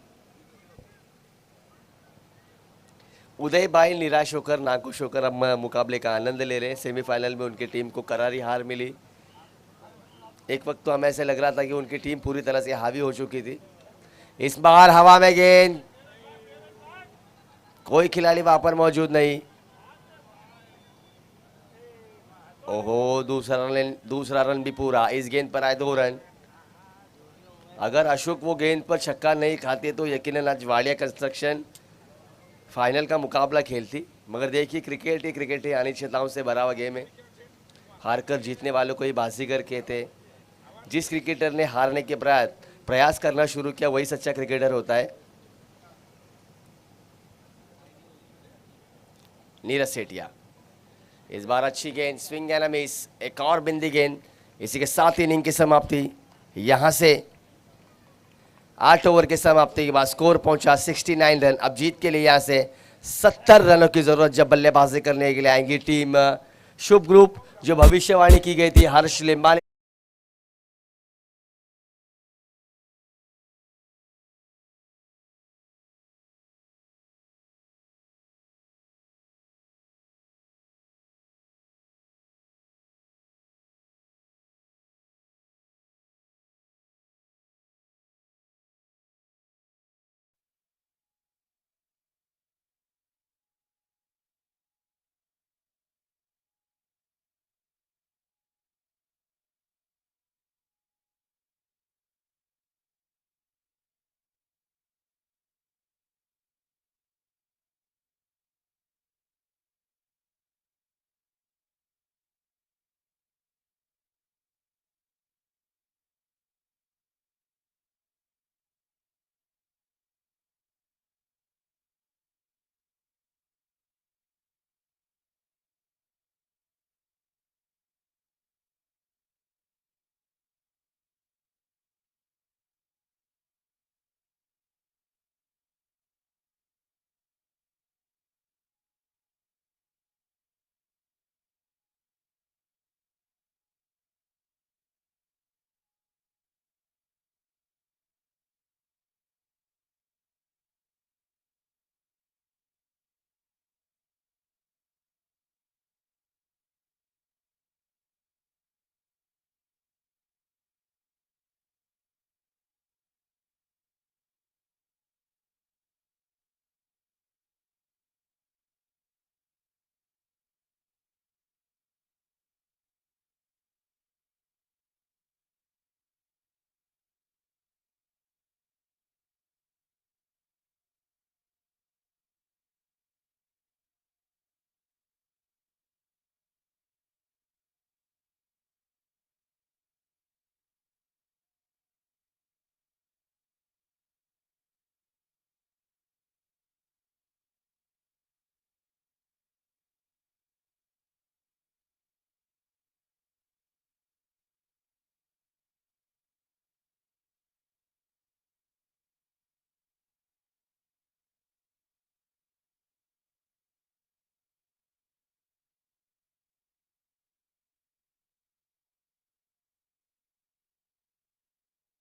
उदय भाई निराश होकर, नाखुश होकर अब मुकाबले का आनंद ले रहे हैं। सेमीफाइनल में उनकी टीम को करारी हार मिली। एक वक्त तो हमें ऐसे लग रहा था कि उनकी टीम पूरी तरह से हावी हो चुकी थी। इस बार हवा में गेंद, कोई खिलाड़ी वहां पर मौजूद नहीं। ओहो, दूसरा रन भी पूरा। इस गेंद पर आए 2 रन। अगर अशोक वो गेंद पर छक्का नहीं खाते तो यकीनन आज वाडिया कंस्ट्रक्शन फाइनल का मुकाबला खेलती। मगर देखिए, क्रिकेट ही अनिश्चितताओं से भरा हुआ गेम है। हारकर जीतने वालों को ही बाजीगर कहते हैं। जिस क्रिकेटर ने हारने के प्रयास करना शुरू किया वही सच्चा क्रिकेटर होता है। नीरज सेठिया, इस बार अच्छी गेंद, स्विंग एंड अ मिस, एक और बिंदी गेंद। इसी के साथ इनिंग की समाप्ति। यहां से 8 ओवर की समाप्ति के बाद स्कोर पहुंचा 69 रन। अब जीत के लिए यहां से 70 रनों की जरूरत जब बल्लेबाजी करने के लिए आएंगी टीम शुभ ग्रुप। जो भविष्यवाणी की गई थी हर्ष लिम्बा ने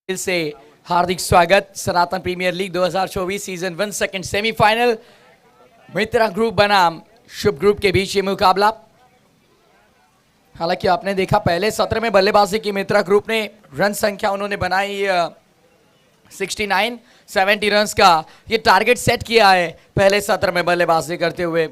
दिल से हार्दिक स्वागत Sanatan premier league 2024 season 1 second semifinal Mitra group बनाम शुभ ग्रुप के बीच ये मुकाबला। हालांकि आपने देखा पहले सत्र में बल्लेबाजी की मित्रा ग्रुप ने रन संख्या उन्होंने बनाई 69 70 रन्स का ये टारगेट सेट किया है पहले सत्र में बल्लेबाजी करते हुए।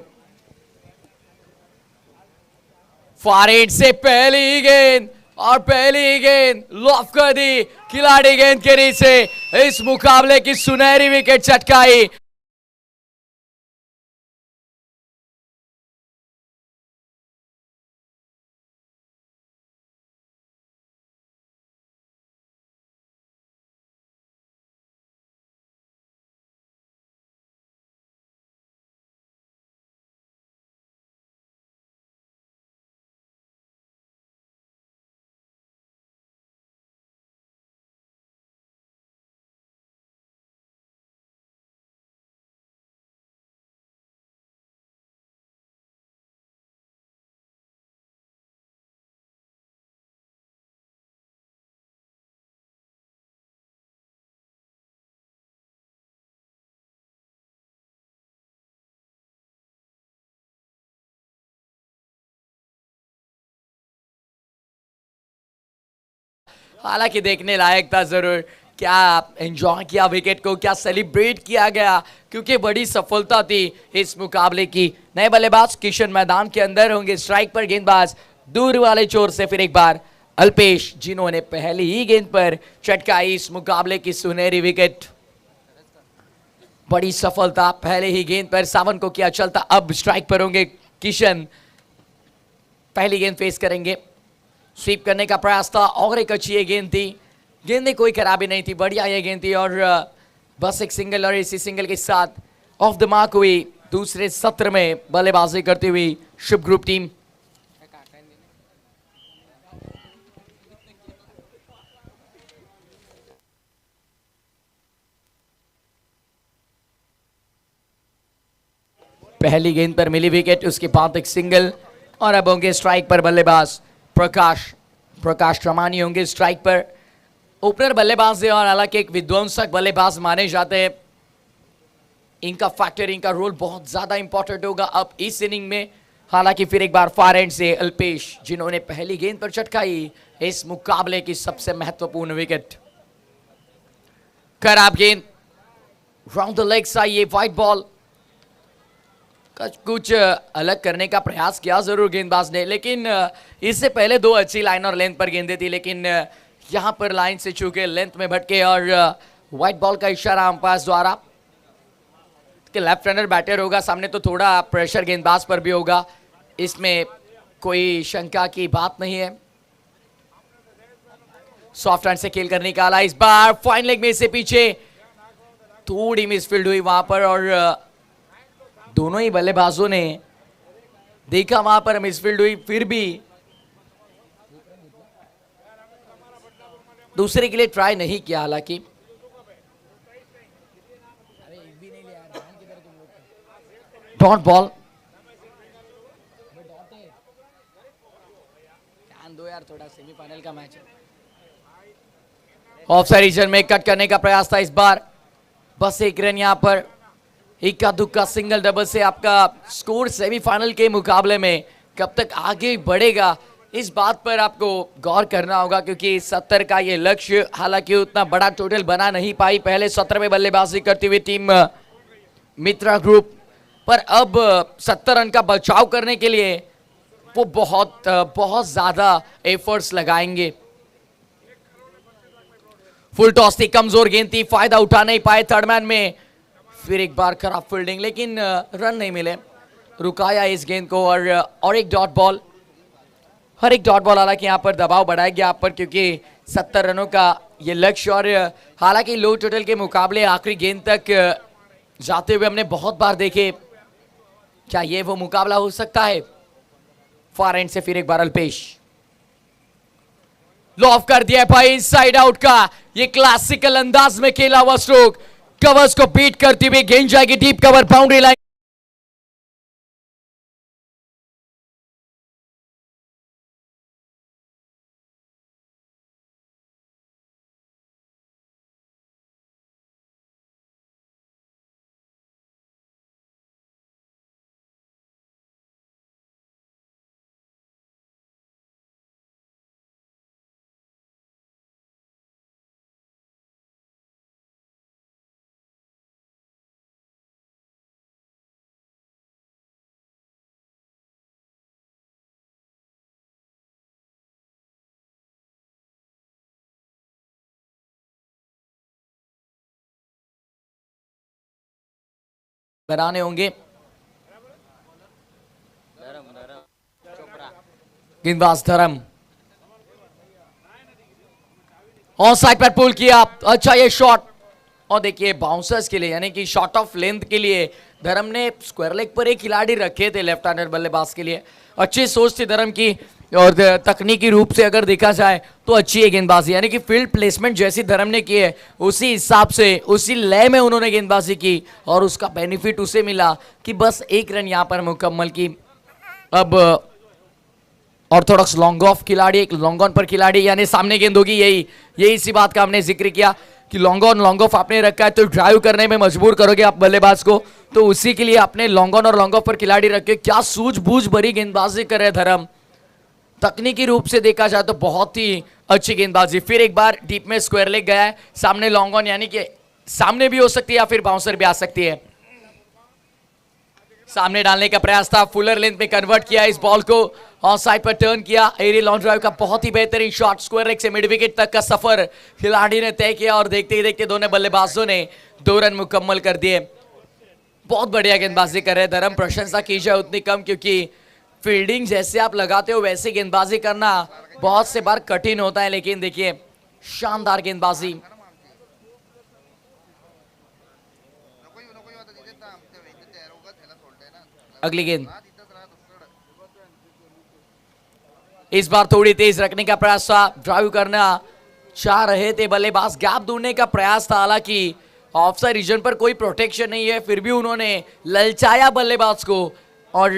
फॉरवर्ड से पहली ही गेंद और पहली ही गेंद लॉफ कर दी खिलाड़ी गेंद के नीचे, इस मुकाबले की सुनहरी विकेट चटकाई। हालांकि देखने लायक था जरूर, क्या एंजॉय किया विकेट को, क्या सेलिब्रेट किया गया, क्योंकि बड़ी सफलता थी इस मुकाबले की। नए बल्लेबाज किशन मैदान के अंदर होंगे, स्ट्राइक पर गेंदबाज दूर वाले छोर से फिर एक बार अल्पेश, जिन्होंने पहली ही गेंद पर चटकाई इस मुकाबले की सुनहरी विकेट। बड़ी सफलता, पहले ही गेंद पर सावन को किया चलता। अब स्ट्राइक पर होंगे किशन, पहली गेंद फेस करेंगे। स्वीप करने का प्रयास था और एक अच्छी ये गेंद थी, गेंद में कोई खराबी नहीं थी, बढ़िया ये गेंद थी और बस एक सिंगल, और इसी सिंगल के साथ ऑफ द मार्क हुई दूसरे सत्र में बल्लेबाजी करती हुई शुभ ग्रुप टीम। पहली गेंद पर मिली विकेट, उसके बाद एक सिंगल, और अब होंगे स्ट्राइक पर बल्लेबाज प्रकाश क्रमानी होंगे स्ट्राइक पर। ओपनर बल्लेबाज है और हालांकि एक विध्वंसक बल्लेबाज माने जाते हैं, इनका फैक्टर, इनका रोल बहुत ज्यादा इंपॉर्टेंट होगा अब इस इनिंग में। हालांकि फिर एक बार फार एंड से अल्पेश, जिन्होंने पहली गेंद पर चटकाई इस मुकाबले की सबसे महत्वपूर्ण विकेट। खराब गेंद, राउंड द लेग्स आई ये वाइड बॉल, कुछ अलग करने का प्रयास किया जरूर गेंदबाज ने, लेकिन इससे पहले दो अच्छी लाइन और लेंथ पर गेंदें थी, लेकिन यहां पर लाइन से चूके लेंथ में भटके और व्हाइट बॉल का इशारा अंपायर द्वारा कि लेफ्ट हैंडर बैटर होगा सामने तो थोड़ा प्रेशर गेंदबाज पर भी होगा, इसमें कोई शंका की बात नहीं है। सॉफ्ट हैंड से खेल कर निकाला, इस बार फाइन लेग में से पीछे थोड़ी मिसफील्ड हुई वहां पर और दोनों ही बल्लेबाजों ने देखा वहां पर मिसफील्ड हुई, फिर भी दूसरे के लिए ट्राई नहीं किया। हालांकि डॉट बॉल, ध्यान दो यार थोड़ा, सेमीफाइनल का मैच है। ऑफ साइड रीजन में कट करने का प्रयास था इस बार, बस एक रन यहां पर, इक्का दुक्का सिंगल डबल से आपका स्कोर सेमीफाइनल के मुकाबले में कब तक आगे बढ़ेगा, इस बात पर आपको गौर करना होगा, क्योंकि 70 का ये लक्ष्य हालांकि उतना बड़ा टोटल बना नहीं पाई पहले सत्र में बल्लेबाजी करती हुई टीम मित्रा ग्रुप, पर अब 70 रन का बचाव करने के लिए वो बहुत ज्यादा एफर्ट्स लगाएंगे। फुल टॉस थी, कमजोर गेंद थी, फायदा उठा नहीं पाए थर्ड मैन में, फिर एक बार खराब फील्डिंग, लेकिन रन नहीं मिले, रुकाया इस गेंद को और एक डॉट बॉल। हर एक डॉट बॉल हालांकि यहाँ पर दबाव बढ़ाएगी यहाँ पर, क्योंकि 70 रनों का ये लक्ष्य, और हालांकि लो टोटल के मुकाबले आखिरी गेंद तक जाते हुए हमने बहुत बार देखे, क्या ये वो मुकाबला हो सकता है। फार एंड से फिर एक बार अल्पेश, लॉफ कर दिया भाई साइड आउट का, ये क्लासिकल अंदाज में खेला हुआ स्ट्रोक, कवर्स को बीट करती हुई गेंद जाएगी डीप कवर बाउंड्री लाइन। बनाने होंगे। गेंदबाज धर्म ऑन साइड पर पुल किया, अच्छा ये शॉट, और देखिए बाउंसर्स के लिए यानी कि शॉट ऑफ लेंथ के लिए धर्म ने स्क्वायर लेग पर एक खिलाड़ी रखे थे लेफ्ट हैंडर बल्लेबाज के लिए। अच्छी सोच थी धर्म की, और तकनीकी रूप से अगर देखा जाए तो अच्छी है गेंदबाजी, यानी कि फील्ड प्लेसमेंट जैसी धर्म ने की है उसी हिसाब से उसी लय में उन्होंने गेंदबाजी की, और उसका बेनिफिट उसे मिला कि बस एक रन यहां पर मुकम्मल की। अब ऑर्थोडॉक्स लॉन्ग ऑफ खिलाड़ी, एक लॉन्ग ऑन पर खिलाड़ी, यानी सामने गेंद होगी, यही इसी बात का हमने जिक्र किया कि लॉन्ग ऑन लॉन्ग ऑफ आपने रखा है तो ड्राइव करने में मजबूर करोगे आप बल्लेबाज को, तो उसी के लिए आपने लॉन्ग ऑन और लॉन्ग ऑफ पर खिलाड़ी रखे। क्या सूझबूझ भरी गेंदबाजी कर रहे धर्म, तकनीकी रूप से देखा जाए तो बहुत ही अच्छी गेंदबाजी। फिर एक बार डीप में स्क्वायर लेग गया है, सामने लॉन्ग ऑन, यानी कि सामने भी हो सकती है या फिर बाउंसर भी आ सकती है। सामने डालने का प्रयास था, फुलर लेंथ में कन्वर्ट किया इस बॉल को, ऑन साइड पर टर्न किया, एरियल लॉन्ग ड्राइव का बहुत ही बेहतरीन शॉट, स्क्वायर लेग से मिड विकेट तक का सफर खिलाड़ी ने तय किया, और देखते ही देखते दोनों बल्लेबाजों ने 2 रन मुकम्मल कर दिए। बहुत बढ़िया गेंदबाजी कर रहे हैं धर्म, प्रशंसा की जाए उतनी कम, क्योंकि फील्डिंग जैसे आप लगाते हो वैसे गेंदबाजी करना बहुत से बार कठिन होता है, लेकिन देखिए शानदार गेंदबाजी। अगली गेंद इस बार थोड़ी तेज रखने का प्रयास था, ड्राइव करना चाह रहे थे बल्लेबाज, गैप ढूंढने का प्रयास था, हालांकि ऑफ साइड रीजन पर कोई प्रोटेक्शन नहीं है, फिर भी उन्होंने ललचाया बल्लेबाज को, और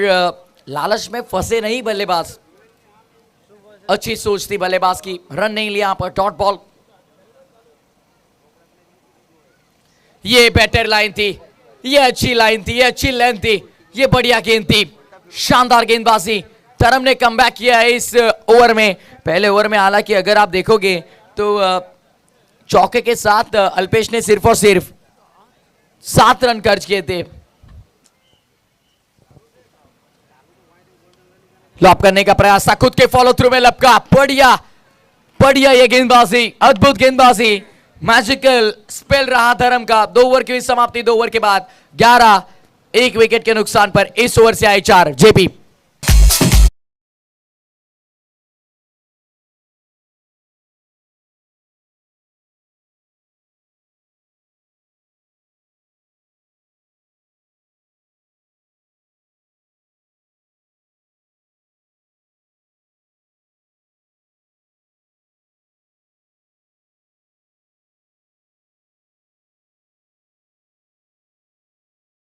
लालच में फंसे नहीं बल्लेबाज। अच्छी सोच थी बल्लेबाज की, रन नहीं लिया यहां पर, डॉट बॉल। ये बेटर लाइन थी, ये अच्छी लाइन थी, ये अच्छी लेंथ थी, ये बढ़िया गेंद थी, शानदार गेंदबाजी। धर्म ने कमबैक किया है इस ओवर में। पहले ओवर में हालांकि अगर आप देखोगे तो चौके के साथ अल्पेश ने सिर्फ और सिर्फ 7 रन खर्च किए थे। लॉप करने का प्रयास था, खुद के फॉलो थ्रू में लपका, बढ़िया बढ़िया ये गेंदबाजी, अद्भुत गेंदबाजी, मैजिकल स्पेल रहा धर्म का। 2 ओवर की समाप्ति, 2 ओवर के बाद 11, 1 विकेट के नुकसान पर इस ओवर से आए 4। जेपी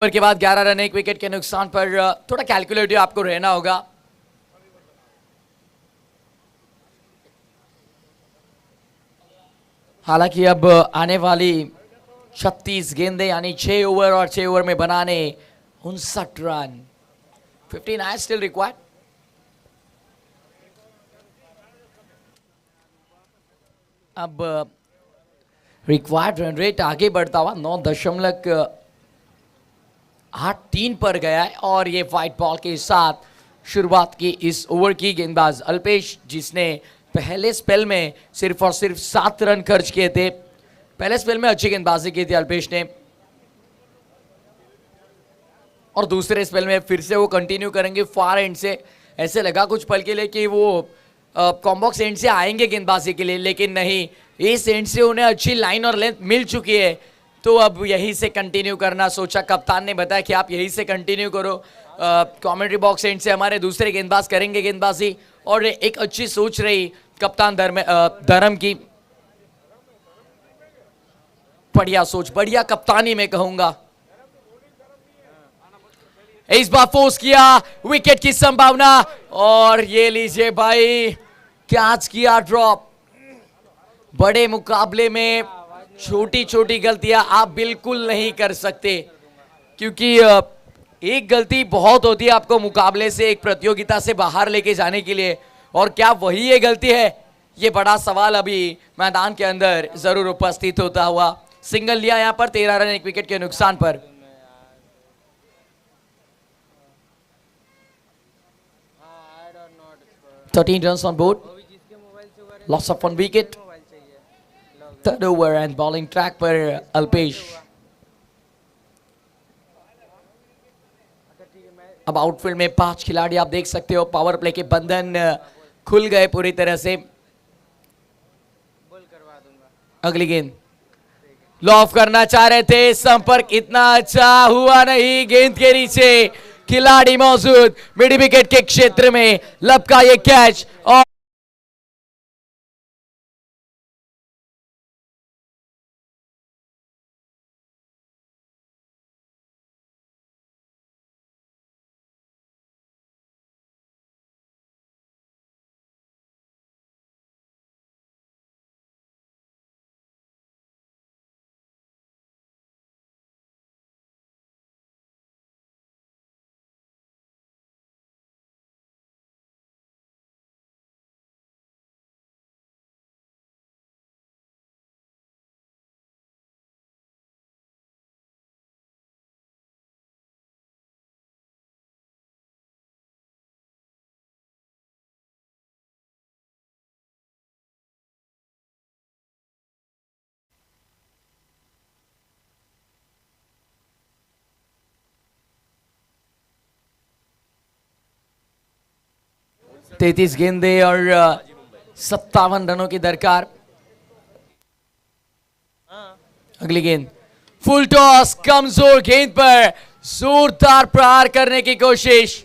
के बाद 11 रन 1 विकेट के नुकसान पर थोड़ा कैलकुलेटिव आपको रहना होगा। हालांकि अब आने वाली 36 गेंदें यानी 6 ओवर और 6 ओवर में बनाने 59 रन, 59 स्टिल रिक्वायर्ड। अब रिक्वायर्ड रन रेट आगे बढ़ता हुआ 9.83 पर गया है, और ये व्हाइट बॉल के साथ शुरुआत की इस ओवर की गेंदबाज अल्पेश, जिसने पहले स्पेल में सिर्फ और सिर्फ 7 रन खर्च किए थे। पहले स्पेल में अच्छी गेंदबाजी की थी अल्पेश ने, और दूसरे स्पेल में फिर से वो कंटिन्यू करेंगे फार एंड से। ऐसे लगा कुछ पल के लिए कि वो कॉम्बॉक्स एंड से आएंगे गेंदबाजी के लिए, लेकिन नहीं, इस एंड से उन्हें अच्छी लाइन और लेंथ मिल चुकी है, तो अब यहीं से कंटिन्यू करना सोचा। कप्तान ने बताया कि आप यहीं से कंटिन्यू करो, कमेंट्री बॉक्स एंड से हमारे दूसरे गेंदबाज करेंगे गेंदबाजी, और एक अच्छी सोच रही कप्तान धर्म की, बढ़िया सोच, बढ़िया कप्तानी मैं कहूंगा। इस बार फोर्स किया, विकेट की संभावना, और ये लीजिए भाई, कैच किया ड्रॉप। बड़े मुकाबले में छोटी छोटी गलतियां आप बिल्कुल नहीं कर सकते, क्योंकि एक गलती बहुत होती है आपको मुकाबले से, एक प्रतियोगिता से बाहर लेके जाने के लिए, और क्या वही ये गलती है, ये बड़ा सवाल अभी मैदान के अंदर जरूर उपस्थित होता हुआ। सिंगल लिया यहां पर 13 रन 1 विकेट के नुकसान पर। Thirteen runs on board, loss of 1 wicket. Third over and bowling track पर अल्पेश। अब आउटफील्ड में 5 खिलाड़ी आप देख सकते हो, पावर प्ले के बंधन खुल गए पूरी तरह से। अगली गेंद लॉफ करना चाह रहे थे, संपर्क इतना अच्छा हुआ नहीं, गेंद के नीचे खिलाड़ी मौजूद, मिड विकेट के क्षेत्र में लपका ये कैच और तैतीस गेंदे और 57 रनों की दरकार। अगली गेंद फुल टॉस, कमजोर गेंद पर जोरदार प्रहार करने की कोशिश,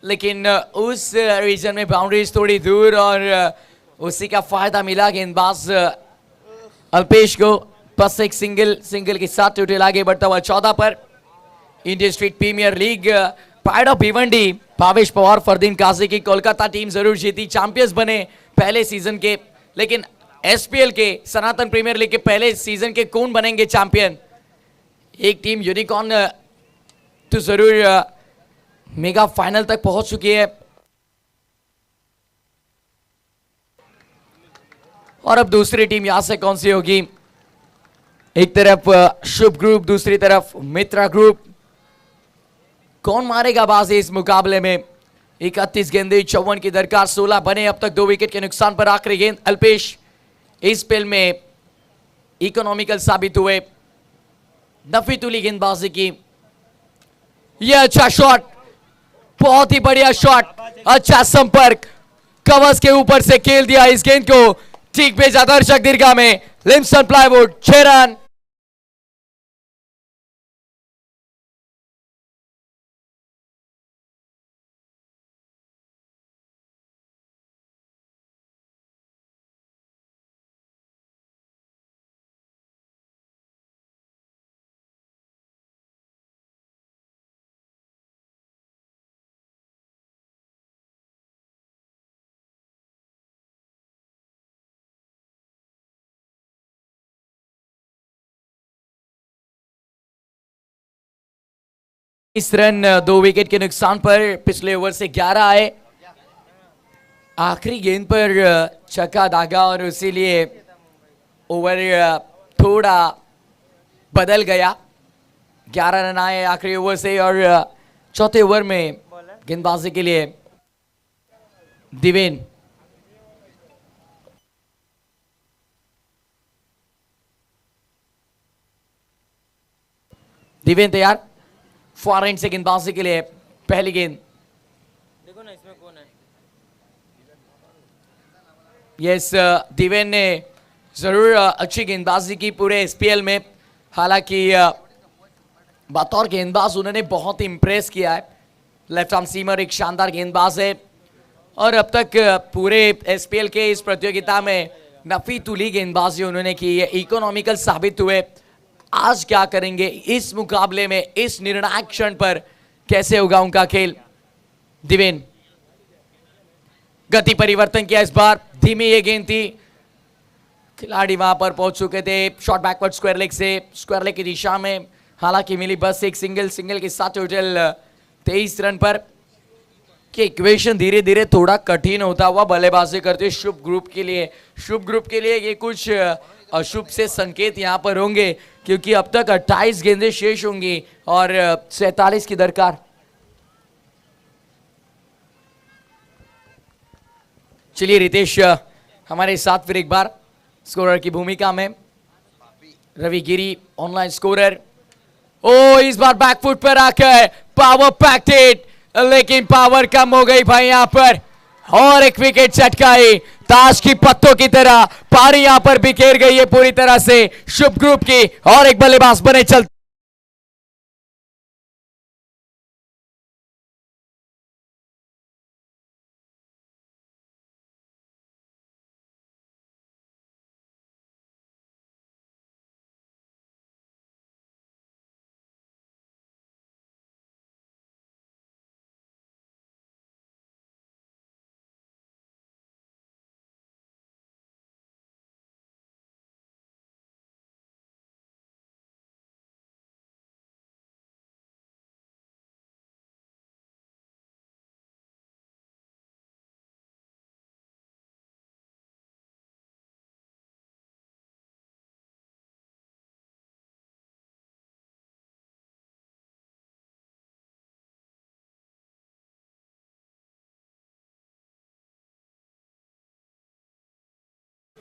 लेकिन उस रीजन में बाउंड्रीज थोड़ी दूर और उसी का फायदा मिला गेंदबाज अल्पेश को। बस एक सिंगल के साथ टोटल आगे बढ़ता हुआ 14 पर। Indian street premier league pride of Bhiwandi, Bhavesh Pawar, Fardeen Kazi की कोलकाता टीम जरूर जीती, चैंपियंस बने पहले सीजन के, लेकिन एसपीएल के सनातन प्रीमियर लीग के पहले सीजन के कौन बनेंगे चैंपियन? एक टीम यूनिकॉर्न तो जरूर मेगा फाइनल तक पहुंच चुकी है और अब दूसरी टीम यहां से कौन सी होगी? एक तरफ शुभ ग्रुप, दूसरी तरफ मित्रा ग्रुप। कौन मारेगा बाजी इस मुकाबले में? 31 गेंदे 54 की दरकार, 16 बने अब तक 2 विकेट के नुकसान पर। आखिरी गेंद अल्पेश इस स्पेल में इकोनॉमिकल साबित हुए, नफी तुली गेंदबाजी की। यह अच्छा शॉट, बहुत ही बढ़िया शॉट, अच्छा संपर्क, कवच के ऊपर से खेल दिया इस गेंद को, ठीक भेजा दर्शक दीर्घा में। लिम्सन प्लाईवुड 6 रन। इस रन 2 विकेट के नुकसान पर, पिछले ओवर से 11 आए। आखिरी गेंद पर छक्का दागा और इसीलिए ओवर थोड़ा बदल गया। 11 रन आए आखिरी ओवर से और चौथे ओवर में गेंदबाजी के लिए दिवेन। दिवेन तैयार फॉरेन से गेंदबाजी के लिए। पहली गेंद देखो ना, इसमें कौन है? यस, दिवेन ने जरूर अच्छी गेंदबाजी की पूरे एसपीएल में। हालांकि बतौर गेंदबाज उन्होंने बहुत इम्प्रेस किया है। लेफ्ट आर्म सीमर एक शानदार गेंदबाज है और अब तक पूरे एसपीएल के इस प्रतियोगिता में नफी तुली गेंदबाजी उन्होंने की है, इकोनॉमिकल साबित हुए। आज क्या करेंगे इस मुकाबले में, इस निर्णायक क्षण पर कैसे होगा उनका खेल? दिवेन गति परिवर्तन किया इस बार, धीमी ये गेंद थी, खिलाड़ी वहां पर पहुंच चुके थे। शॉट बैकवर्ड स्क्वायर लेग से स्क्वायर लेग की दिशा में, हालांकि मिली बस एक सिंगल के साथ टोटल 23 रन पर। कि इक्वेशन धीरे धीरे थोड़ा कठिन होता हुआ बल्लेबाजी करते शुभ ग्रुप के लिए। शुभ ग्रुप के लिए ये कुछ अशुभ से संकेत यहां पर होंगे, क्योंकि अब तक 28 गेंदें शेष होंगी और 47 की दरकार। चलिए रितेश हमारे साथ फिर एक बार स्कोरर की भूमिका में। रवि गिरी ऑनलाइन स्कोरर। ओ इस बार बैकफुट पर आकर पावर पैक्ड हिट, लेकिन पावर कम हो गई भाई यहाँ पर, और एक विकेट चटकाई ताश की पत्तों की तरह। पारी यहाँ पर बिखेर गई है पूरी तरह से शुभ ग्रुप की, और एक बल्लेबाज बने चल।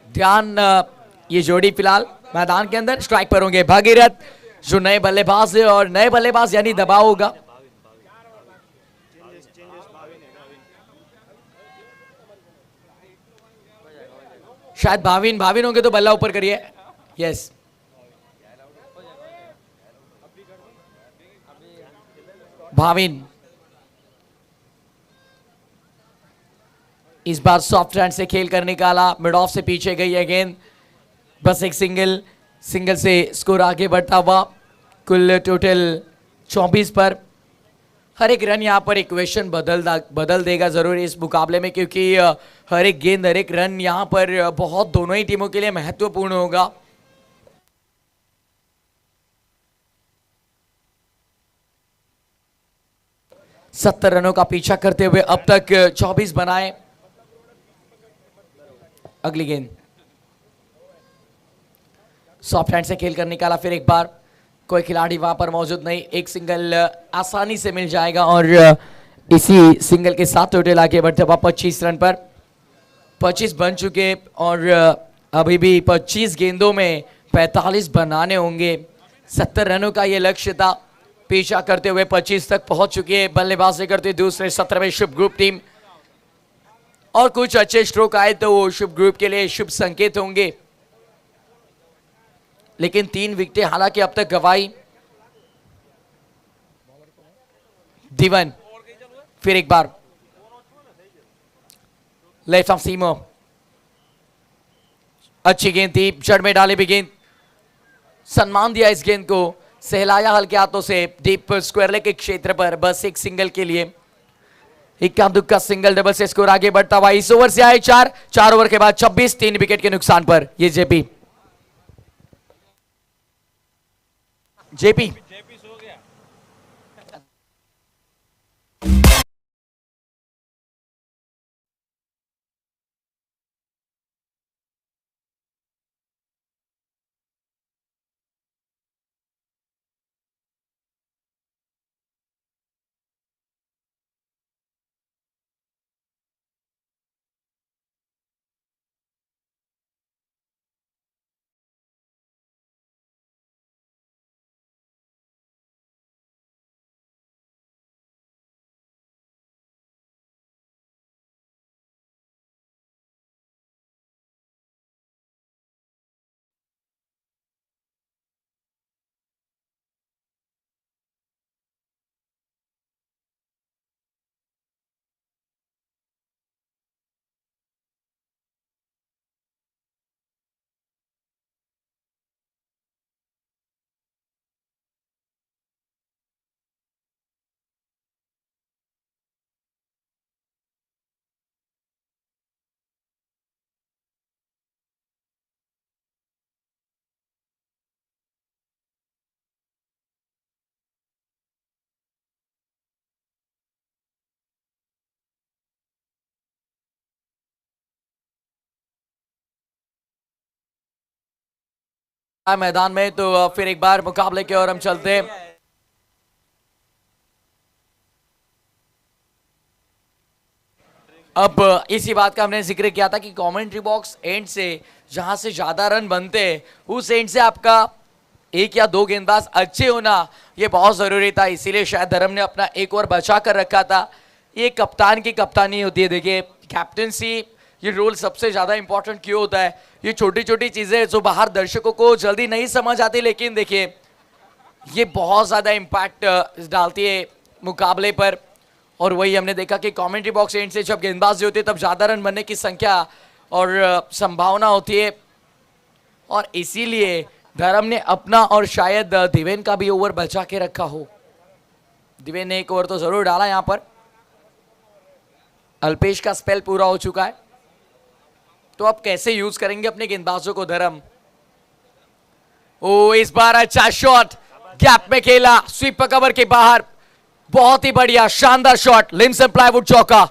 ध्यान, ये जोड़ी फिलहाल मैदान के अंदर स्ट्राइक पर होंगे भागीरथ जो नए बल्लेबाज है, और नए बल्लेबाज यानी दबाव होगा। शायद भाविन होंगे तो बल्ला ऊपर करिए। यस, भाविन इस बार सॉफ्ट हैंड से खेल कर निकाला, मिड ऑफ से पीछे गई है गेंद, बस एक सिंगल से स्कोर आगे बढ़ता हुआ, कुल टोटल 24 पर। हर एक रन यहाँ पर इक्वेशन बदल देगा जरूर इस मुकाबले में, क्योंकि हर एक गेंद हर एक रन यहाँ पर बहुत दोनों ही टीमों के लिए महत्वपूर्ण होगा। सत्तर रनों का पीछा करते हुए अब तक 24 बनाए। अगली गेंद सॉफ्ट हैंड से खेल कर निकाला, फिर एक बार कोई खिलाड़ी वहां पर मौजूद नहीं, एक सिंगल आसानी से मिल जाएगा, और इसी सिंगल के साथ टोटल आगे बढ़ते हुआ 25 रन पर 25 बन चुके, और अभी भी 25 गेंदों में 45 बनाने होंगे। 70 रनों का ये लक्ष्य था, पीछा करते हुए 25 तक पहुंच चुकी है बल्लेबाजी करते दूसरे सत्र में शुभ ग्रुप टीम, और कुछ अच्छे स्ट्रोक आए तो वो शुभ ग्रुप के लिए शुभ संकेत होंगे। लेकिन 3 विकेटें हालांकि अब तक गवाई। दीवन फिर एक बार लेफ्ट ऑफ सीमो, अच्छी गेंद थी, जड़ में डाले भी गेंद, सम्मान दिया इस गेंद को, सहलाया हल्के हाथों से डीप स्क्वायर लेग के क्षेत्र पर, बस एक सिंगल के लिए। इक्का दुक्का सिंगल डबल से स्कोर आगे बढ़ता हुआ। इस ओवर से आए 4 ओवर के बाद 26, 3 विकेट के नुकसान पर। ये जेपी मैदान में, तो फिर एक बार मुकाबले की ओर हम चलते हैं। अब इसी बात का हमने जिक्र किया था कि कमेंट्री बॉक्स एंड से जहां से ज्यादा रन बनते हैं उस एंड से आपका एक या दो गेंदबाज अच्छे होना ये बहुत जरूरी था, इसीलिए शायद धर्म ने अपना एक ओवर बचा कर रखा था। ये कप्तान की कप्तानी होती है। देखिए कैप्टनसी ये रोल सबसे ज्यादा इंपॉर्टेंट क्यों होता है, ये छोटी छोटी चीजें जो बाहर दर्शकों को जल्दी नहीं समझ आती, लेकिन देखिए ये बहुत ज्यादा इंपैक्ट डालती है मुकाबले पर। और वही हमने देखा कि कमेंट्री बॉक्स एंड से जब गेंदबाजी होती है तब ज्यादा रन बनने की संख्या और संभावना होती है, और इसीलिए धर्म ने अपना और शायद दिवेन का भी ओवर बचा के रखा हो। दिवेन ने एक ओवर तो जरूर डाला यहां पर। अल्पेश का स्पेल पूरा हो चुका है, तो अब कैसे यूज करेंगे अपने गेंदबाजों को धर्म। ओ इस बार अच्छा शॉट, गैप में खेला, स्वीप पर कवर के बाहर, बहुत ही बढ़िया शानदार शॉट, लिम्सन प्लाईवुड चौका।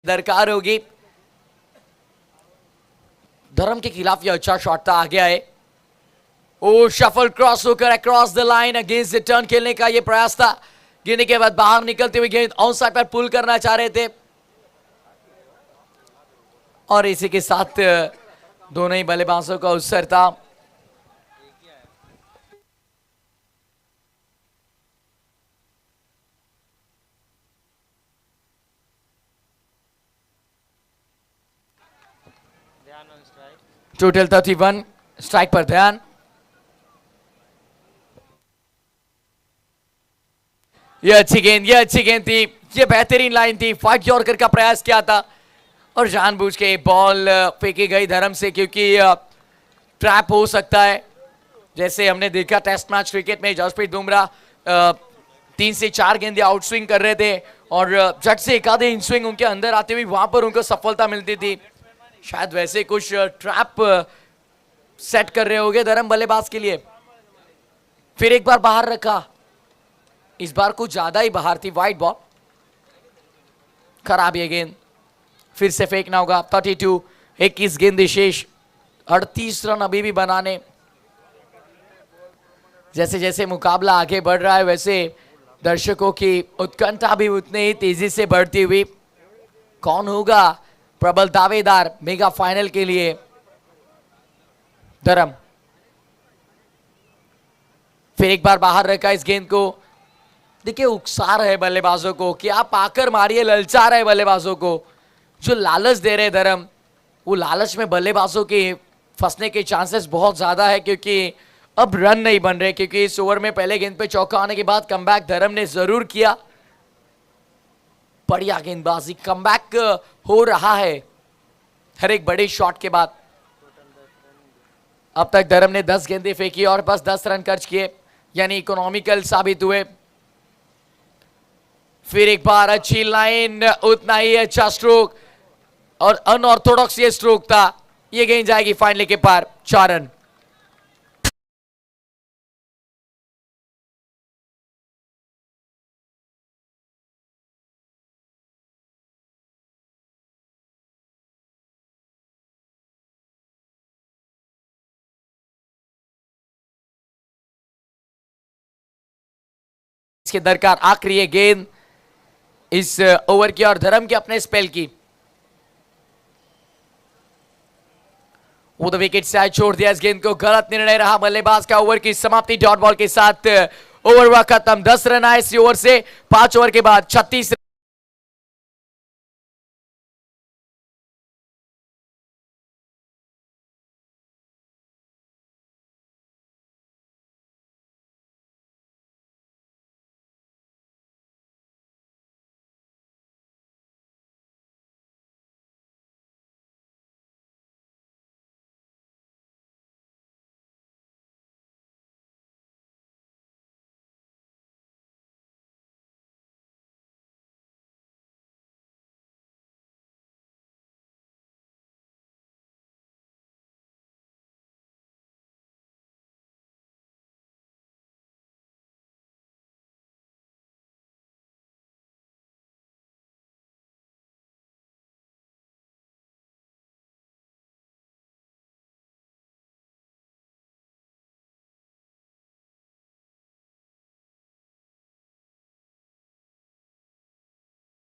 दरकार होगी, धर्म के खिलाफ यह अच्छा शॉट था, आगे आए। ओ शफल क्रॉस होकर across the line, against the turn खेलने का यह प्रयास था। गिरने के बाद बाहर निकलते हुए गेंद ऑन साइड पर पुल करना चाह रहे थे, और इसी के साथ दोनों ही बल्लेबाजों का अवसर था। टोटल 31, स्ट्राइक पर ध्यान। ये अच्छी गेंद थी, ये बेहतरीन लाइन थी, फाइट यॉर्कर का प्रयास किया था और जानबूझ के बॉल फेंकी गई धर्म से, क्योंकि ट्रैप हो सकता है। जैसे हमने देखा टेस्ट मैच क्रिकेट में जसप्रीत बुमराह 3 से 4 गेंदे आउट स्विंग कर रहे थे और झट से एक आधे इन स्विंग उनके अंदर आते हुए वहां पर उनको सफलता मिलती थी। शायद वैसे कुछ ट्रैप सेट कर रहे होंगे धर्म बल्लेबाज के लिए। फिर एक बार बाहर रखा, इस बार कुछ ज्यादा ही बाहर थी, वाइड बॉल, खराब ये गेंद, फिर से फेंकना होगा। 32, 21 गेंद शेष, 38 रन अभी भी बनाने। जैसे जैसे मुकाबला आगे बढ़ रहा है वैसे दर्शकों की उत्कंठा भी उतने ही तेजी से बढ़ती हुई। कौन होगा प्रबल दावेदार मेगा फाइनल के लिए? धर्म फिर एक बार बाहर रखा इस गेंद को। देखिए उकसा रहे बल्लेबाजों को कि आप आकर मारिए, ललचा रहे बल्लेबाजों को, जो लालच दे रहे धर्म, वो लालच में बल्लेबाजों के फंसने के चांसेस बहुत ज्यादा है, क्योंकि अब रन नहीं बन रहे। क्योंकि इस ओवर में पहले गेंद पे चौका आने के बाद कमबैक धर्म ने जरूर किया, बढ़िया गेंदबाजी, कमबैक हो रहा है हर एक बड़े शॉट के बाद। अब तक धर्म ने 10 गेंदें फेंकी और बस 10 रन खर्च किए, यानी इकोनॉमिकल साबित हुए। फिर एक बार अच्छी लाइन, उतना ही अच्छा स्ट्रोक और अनऑर्थोडॉक्स ये स्ट्रोक था। ये गेंद जाएगी फाइनल के पार, 4 रन। इसके दरकार आखिरी ये गेंद इस ओवर की और धर्म के अपने स्पेल की। वो द विकेट से आज छोड़ दिया इस गेंद को, गलत निर्णय रहा बल्लेबाज का। ओवर की समाप्ति डॉट बॉल के साथ ओवर हुआ खत्म। 10 रन आए इस ओवर से, 5 ओवर के बाद 36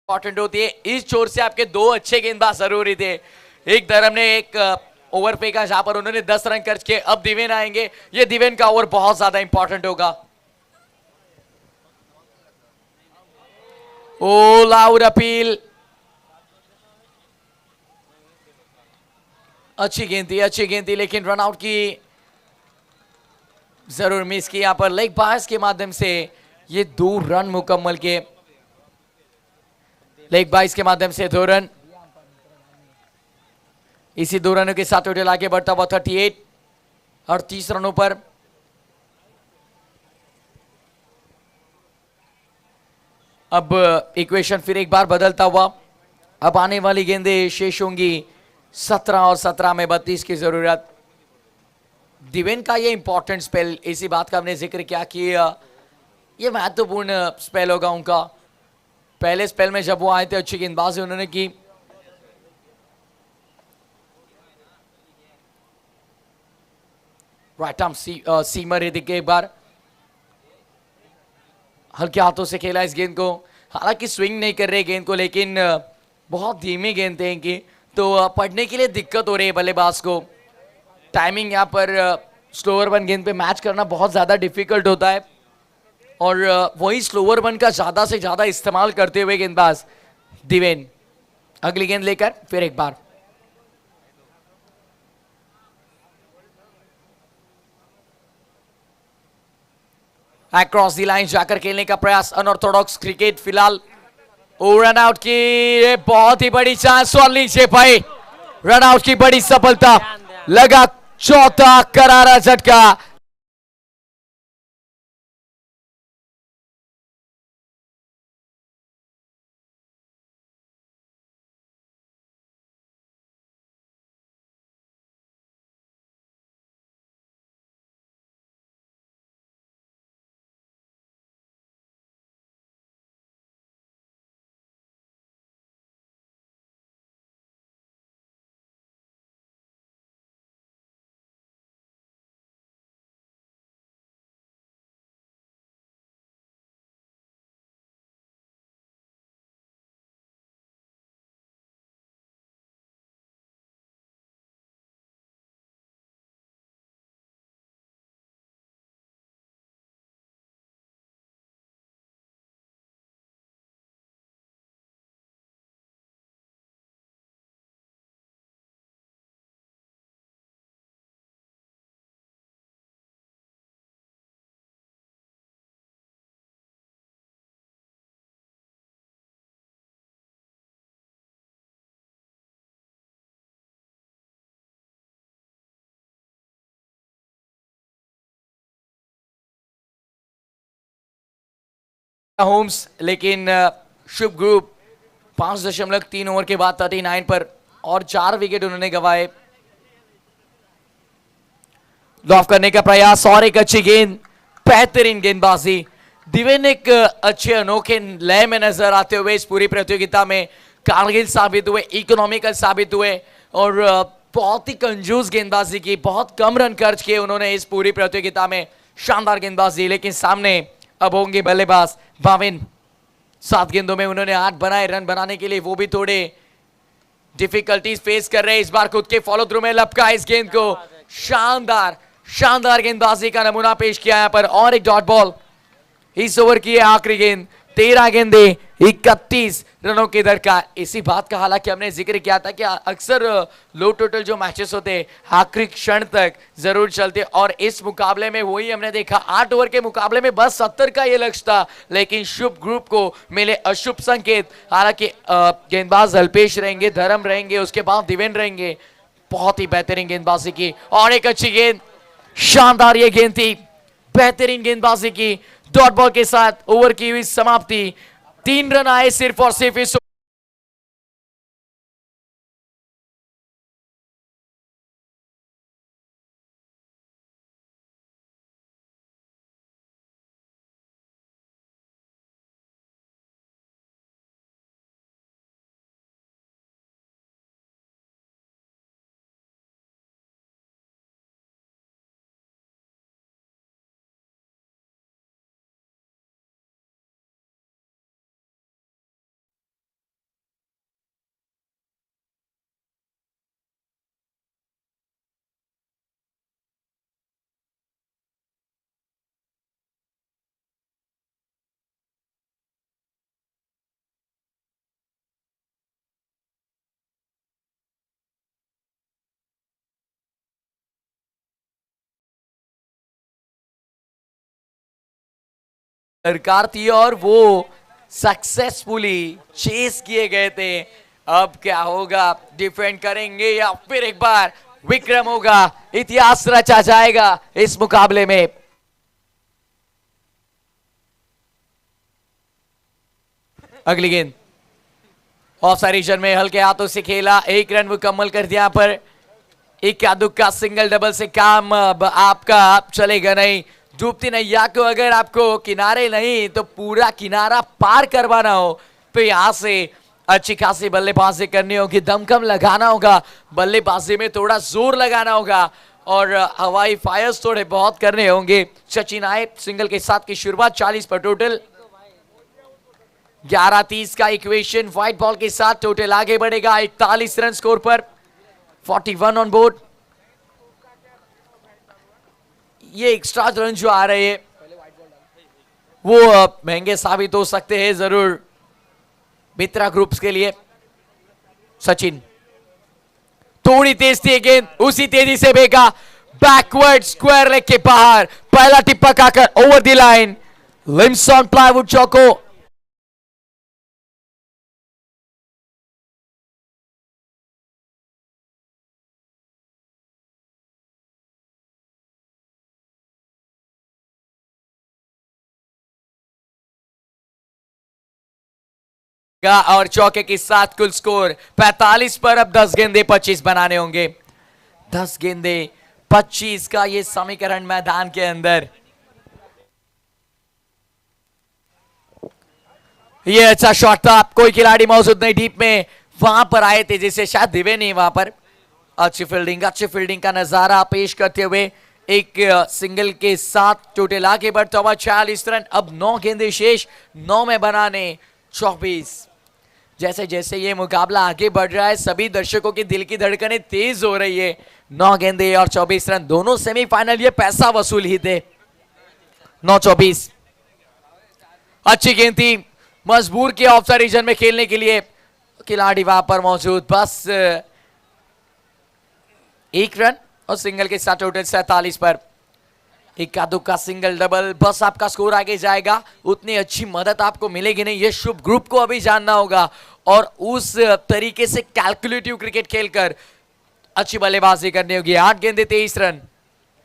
इंपॉर्टेंट होती है। इस छोर से आपके दो अच्छे गेंदबाज जरूरी थे। एक धर्म ने एक ओवर फेंका जहां पर उन्होंने 10 रन खर्च किए। अब दिवेन आएंगे, ये दिवेन का ओवर बहुत ज्यादा इंपॉर्टेंट होगा। ओ लाउड अपील, अच्छी गेंद थी लेकिन रन आउट की जरूर मिस की यहां पर। लेग पास के माध्यम से ये 2 रन मुकम्मल के, लेग बाइस के माध्यम से 2 रन। इसी 2 रनों के साथ टोटल आगे बढ़ता हुआ 38 और 30 रनों पर। अब इक्वेशन फिर एक बार बदलता हुआ। अब आने वाली गेंदें शेष होंगी 17 और 17 में 32 की जरूरत। दिवेन का ये इंपॉर्टेंट स्पेल, इसी बात का हमने जिक्र किया कि ये महत्वपूर्ण स्पेल होगा उनका। पहले स्पेल में जब वो आए थे अच्छी गेंदबाजी उन्होंने की। राइट आर्म सीमर ऋतिक एक बार हल्के हाथों से खेला इस गेंद को। हालांकि स्विंग नहीं कर रहे गेंद को, लेकिन बहुत धीमी गेंद थे इनकी, तो पढ़ने के लिए दिक्कत हो रही है बल्लेबाज को। टाइमिंग यहाँ पर स्लोअर वन गेंद पे मैच करना बहुत ज़्यादा डिफिकल्ट होता है, और वही स्लोअर वन का ज़्यादा से ज़्यादा इस्तेमाल करते हुए गेंदबाज दिवेन अगली गेंद लेकर फिर एक बार। अक्रॉस दी लाइन जाकर खेलने का प्रयास, अनऑर्थोडॉक्स क्रिकेट फिलहाल। ओ रन आउट की ये बहुत ही बड़ी चांस और नीचे पाई। रन आउट की बड़ी सफलता, लगा चौथा करारा झटका। होम्स, लेकिन शुभ ग्रुप 5.3 ओवर के बाद 39 पर और 4 विकेट उन्होंने गंवाए। लॉफ करने का प्रयास और एक अच्छी गेंद, बेहतरीन गेंदबाजी। दिवेन एक अच्छे अनोखे लय में नजर आते हुए इस पूरी प्रतियोगिता में कारगिल साबित हुए, इकोनॉमिकल साबित हुए, और बहुत ही कंजूस गेंदबाजी की। बहुत कम रन खर्च किए उन्होंने इस पूरी प्रतियोगिता में, शानदार गेंदबाजी। लेकिन सामने अब होंगे बल्लेबाज भाविन। 7 गेंदों में उन्होंने 8 बनाए। रन बनाने के लिए वो भी थोड़े डिफिकल्टीज फेस कर रहे हैं इस बार। खुद के फॉलो थ्रू में लपका इस गेंद को, शानदार गेंदबाजी का नमूना पेश किया यहाँ पर। और एक डॉट बॉल, इस ओवर की आखिरी गेंद। 13 गेंदे 31 रनों की दरकार। इसी बात का हालांकि हमने जिक्र किया था कि अक्सर लो टोटल जो मैचेस होते हैं आखिरी क्षण तक जरूर चलते, और इस मुकाबले में वही हमने देखा। 8 ओवर के मुकाबले में बस 70 का ये लक्ष्य था, लेकिन शुभ ग्रुप को मिले अशुभ संकेत। हालांकि गेंदबाज अल्पेश रहेंगे, धर्म रहेंगे, उसके बाद दिवेन रहेंगे। बहुत ही बेहतरीन गेंदबाजी की और एक अच्छी गेंद, शानदार ये गेंद थी, बेहतरीन गेंदबाजी की। डॉट बॉल के साथ ओवर की हुई समाप्ति। 3 रन आए सिर्फ और सिर्फ इस दरकार थी और वो सक्सेसफुली चेस किए गए थे। अब क्या होगा, डिफेंड करेंगे या फिर एक बार विक्रम होगा, इतिहास रचा जाएगा इस मुकाबले में। अगली गेंद ऑफ साइड रीजन में हल्के हाथों से खेला, एक रन मुकम्मल कर दिया। पर इक्का दुक्का सिंगल डबल से काम अब आपका चलेगा नहीं। डूबती नैया को अगर आपको किनारे नहीं तो पूरा किनारा पार करवाना हो तो यहां से अच्छी खासी बल्लेबाजी करनी होगी, दमखम लगाना होगा, बल्लेबाजी में थोड़ा जोर लगाना होगा और हवाई फायर्स थोड़े बहुत करने होंगे। सचिन आए सिंगल के साथ की शुरुआत, 40 पर टोटल, 11-30 का इक्वेशन व्हाइट बॉल के साथ टोटल आगे बढ़ेगा 41 रन स्कोर पर, 41 ऑन बोर्ड। ये एक्स्ट्रा रन जो आ रहे हैं वो महंगे साबित हो सकते हैं जरूर मित्रा ग्रुप्स के लिए। सचिन थोड़ी तेज थी गेंद, उसी तेजी से फेंका, बैकवर्ड स्क्वायर लेग के बाहर, पहला टिप्पा खाकर over the line, Lims on plywood चौको। और चौके के साथ कुल स्कोर 45 पर। अब 10 गेंदे 25 बनाने होंगे, 10 गेंदे 25 का ये समीकरण मैदान के अंदर। ये अच्छा शॉट था, कोई खिलाड़ी मौजूद नहीं डीप में, वहां पर आए थे जिसे शायद दिवे नहीं वहां पर। अच्छी फील्डिंग का नजारा पेश करते हुए एक सिंगल के साथ टोटल आगे बढ़ता हुआ 46 रन। अब 9 गेंदे शेष, 9 में बनाने 24। जैसे जैसे ये मुकाबला आगे बढ़ रहा है सभी दर्शकों की दिल की धड़कनें तेज हो रही है। 9 गेंदे और 24 रन, दोनों सेमीफाइनल ये पैसा वसूल ही थे। 9-24 अच्छी गेंद थी, मजबूर किया ऑफ साइड रीजन में खेलने के लिए, खिलाड़ी वहां पर मौजूद, बस एक रन और सिंगल के साथ टोटल 47 पर। इक्का दुक्का सिंगल डबल, बस आपका स्कोर आगे जाएगा, उतनी अच्छी मदद आपको मिलेगी नहीं। ये शुभ ग्रुप को अभी जानना होगा और उस तरीके से कैलकुलेटिव क्रिकेट खेलकर अच्छी बल्लेबाजी करनी होगी। 8 गेंदे 23 रन,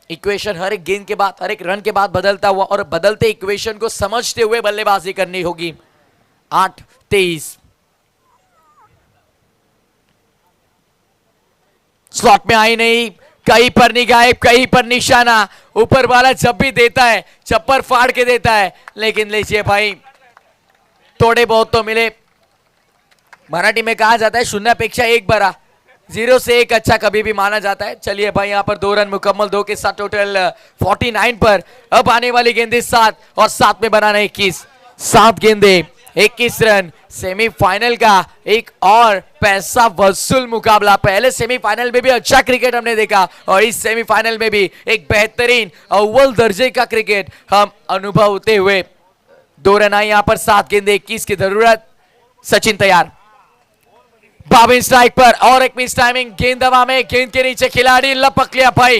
इक्वेशन हर एक गेंद के बाद, हर एक रन के बाद बदलता हुआ और बदलते इक्वेशन को समझते हुए बल्लेबाजी करनी होगी। 8-23 स्लॉट में आई नहीं, कहीं पर नहीं गायब, कहीं पर निशाना, ऊपर वाला जब भी देता है चप्पर फाड़ के देता है, लेकिन लीजिए भाई थोड़े बहुत तो मिले। मराठी में कहा जाता है शून्यापेक्षा एक बड़ा, 0 से 1 अच्छा कभी भी माना जाता है। चलिए भाई यहाँ पर 2 रन मुकम्मल, 2 के साथ टोटल 49 पर। अब आने वाली गेंदे 7 और 7 में बनाना 21, 7 गेंदे 21 रन। सेमीफाइनल का एक और पैसा वसूल मुकाबला, पहले सेमीफाइनल में भी अच्छा क्रिकेट हमने देखा और इस सेमीफाइनल में भी एक बेहतरीन अव्वल दर्जे का क्रिकेट हम अनुभव होते हुए। 2 रन आए यहाँ पर, 7 गेंदे 21 की जरूरत। सचिन तैयार, बाबिन स्ट्राइक पर और एक मिस टाइमिंग, गेंद हवा में, गेंद के नीचे खिलाड़ी लपक लिया भाई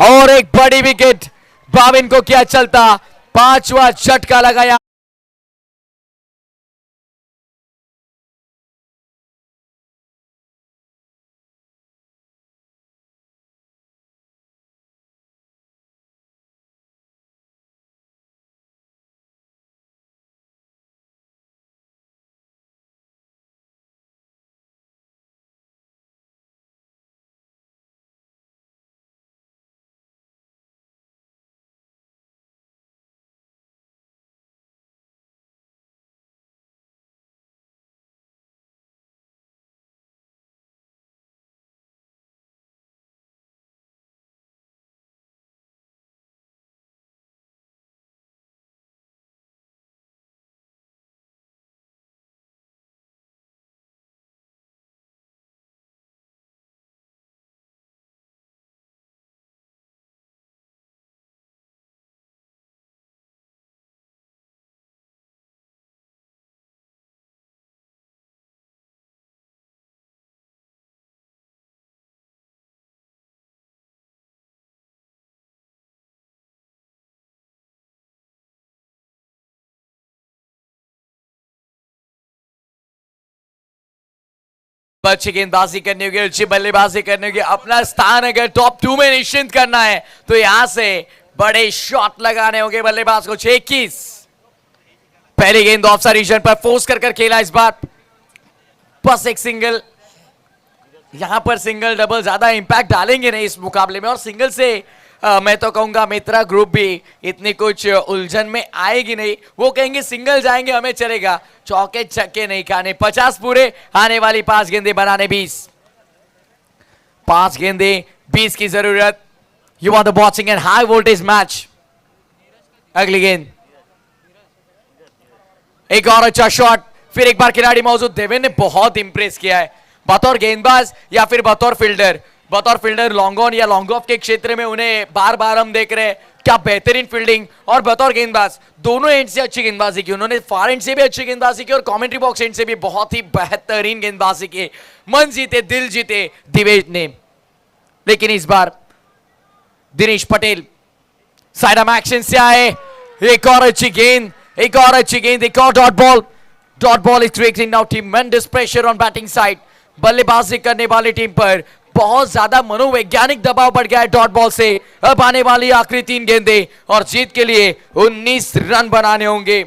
और एक बड़ी विकेट। बाबिन को क्या चलता, 5वां झटका लगाया। अच्छी गेंदबाजी करनी होगी, अच्छी बल्लेबाजी करनी होगी, अपना स्थान अगर टॉप 2 में निश्चित करना है तो यहां से बड़े शॉट लगाने होंगे बल्लेबाज को। 6-21 पहली गेंद ऑफ साइड रीजन पर फोर्स कर खेला इस बार, बस एक सिंगल। यहां पर सिंगल डबल ज्यादा इंपैक्ट डालेंगे नहीं इस मुकाबले में, और सिंगल से मैं तो कहूंगा मित्रा ग्रुप भी इतनी कुछ उलझन में आएगी नहीं। वो कहेंगे सिंगल जाएंगे हमें चलेगा, चौके छक्के नहीं खाने। 50 पूरे, आने वाली 5 गेंदे बनाने 20। 5 गेंदे 20 की जरूरत। You want the watching and high voltage match. अगली गेंद, एक और अच्छा शॉट, फिर एक बार खिलाड़ी मौजूद। देवेन ने बहुत इंप्रेस किया है बतौर गेंदबाज या फिर बतौर फील्डर। बतौर फील्डर लॉन्ग ऑन या लॉन्ग ऑफ के क्षेत्र में उन्हें बार बार हम देख रहे हैं, क्या बेहतरीन फील्डिंग। और बतौर गेंदबाज दोनों एंड से अच्छी गेंदबाजी की उन्होंने, फार एंड से भी अच्छी गेंदबाजी की और कमेंट्री बॉक्स एंड से भी बहुत ही बेहतरीन गेंदबाजी की। मन जीते दिल जीते दिवेश ने। लेकिन इस बार Dinesh Patel side arm action से आए, एक और अच्छी गेंद, एक और अच्छी गेंद, एक और dot ball. Dot ball is creating now ट्रेमेंडस pressure on batting side. बल्लेबाजी करने वाली टीम पर बहुत ज्यादा मनोवैज्ञानिक दबाव बढ़ गया है डॉट बॉल से। अब आने वाली आखिरी 3 गेंदें और जीत के लिए 19 रन बनाने होंगे।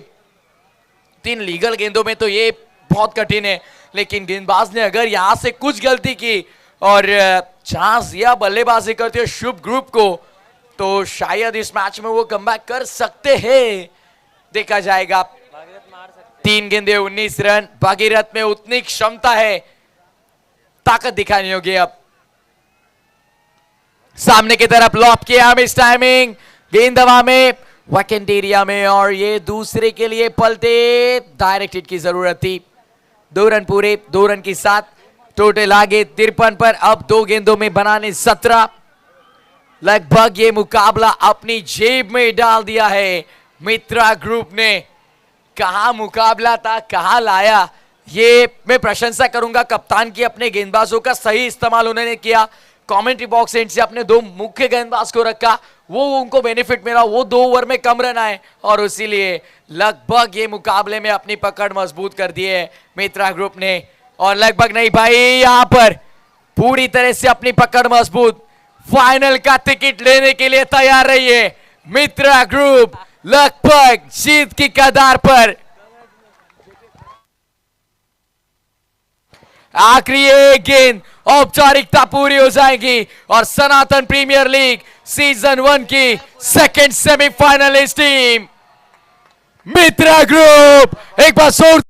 3 लीगल गेंदों में तो ये बहुत कठिन है, लेकिन गेंदबाज ने अगर यहां से कुछ गलती की और चांस दिया बल्लेबाजी करते हुए शुभ ग्रुप को, तो शायद इस मैच में वो कमबैक कर सकते हैं। देखा जाएगा। 3 गेंदे 19 रन। भागीरथ में उतनी क्षमता है, ताकत दिखानी होगी। अब सामने की तरफ लॉप किया, मिस टाइमिंग, गेंद हवा में, वैकेंट एरिया में, और ये दूसरे के लिए पलटे। डायरेक्ट हिट की जरूरत थी। 2 रन पूरे, 2 रन के साथ टोटल आगे 53 पर। अब 2 गेंदों में बनाने 17। लगभग ये मुकाबला अपनी जेब में डाल दिया है मित्रा ग्रुप ने। कहां मुकाबला था, कहां लाया, ये मैं प्रशंसा करूंगा कप्तान की। अपने गेंदबाजों का सही इस्तेमाल उन्होंने किया। कमेंट्री बॉक्स एंड से अपने 2 मुख्य गेंदबाज को रखा, वो उनको बेनिफिट मिला। वो 2 ओवर में कम रन आए और इसीलिए लगभग ये मुकाबले में अपनी पकड़ मजबूत कर दी है मित्रा ग्रुप ने। और लगभग नहीं भाई, यहां पर पूरी तरह से अपनी पकड़ मजबूत, फाइनल का टिकट लेने के लिए तैयार रही है मित्रा ग्रुप। लगभग जीत की कगार पर। आखिरी एक गेंद, औपचारिकता पूरी हो जाएगी और सनातन प्रीमियर लीग सीजन 1 की second semifinalist team Mitra group एक बार जोर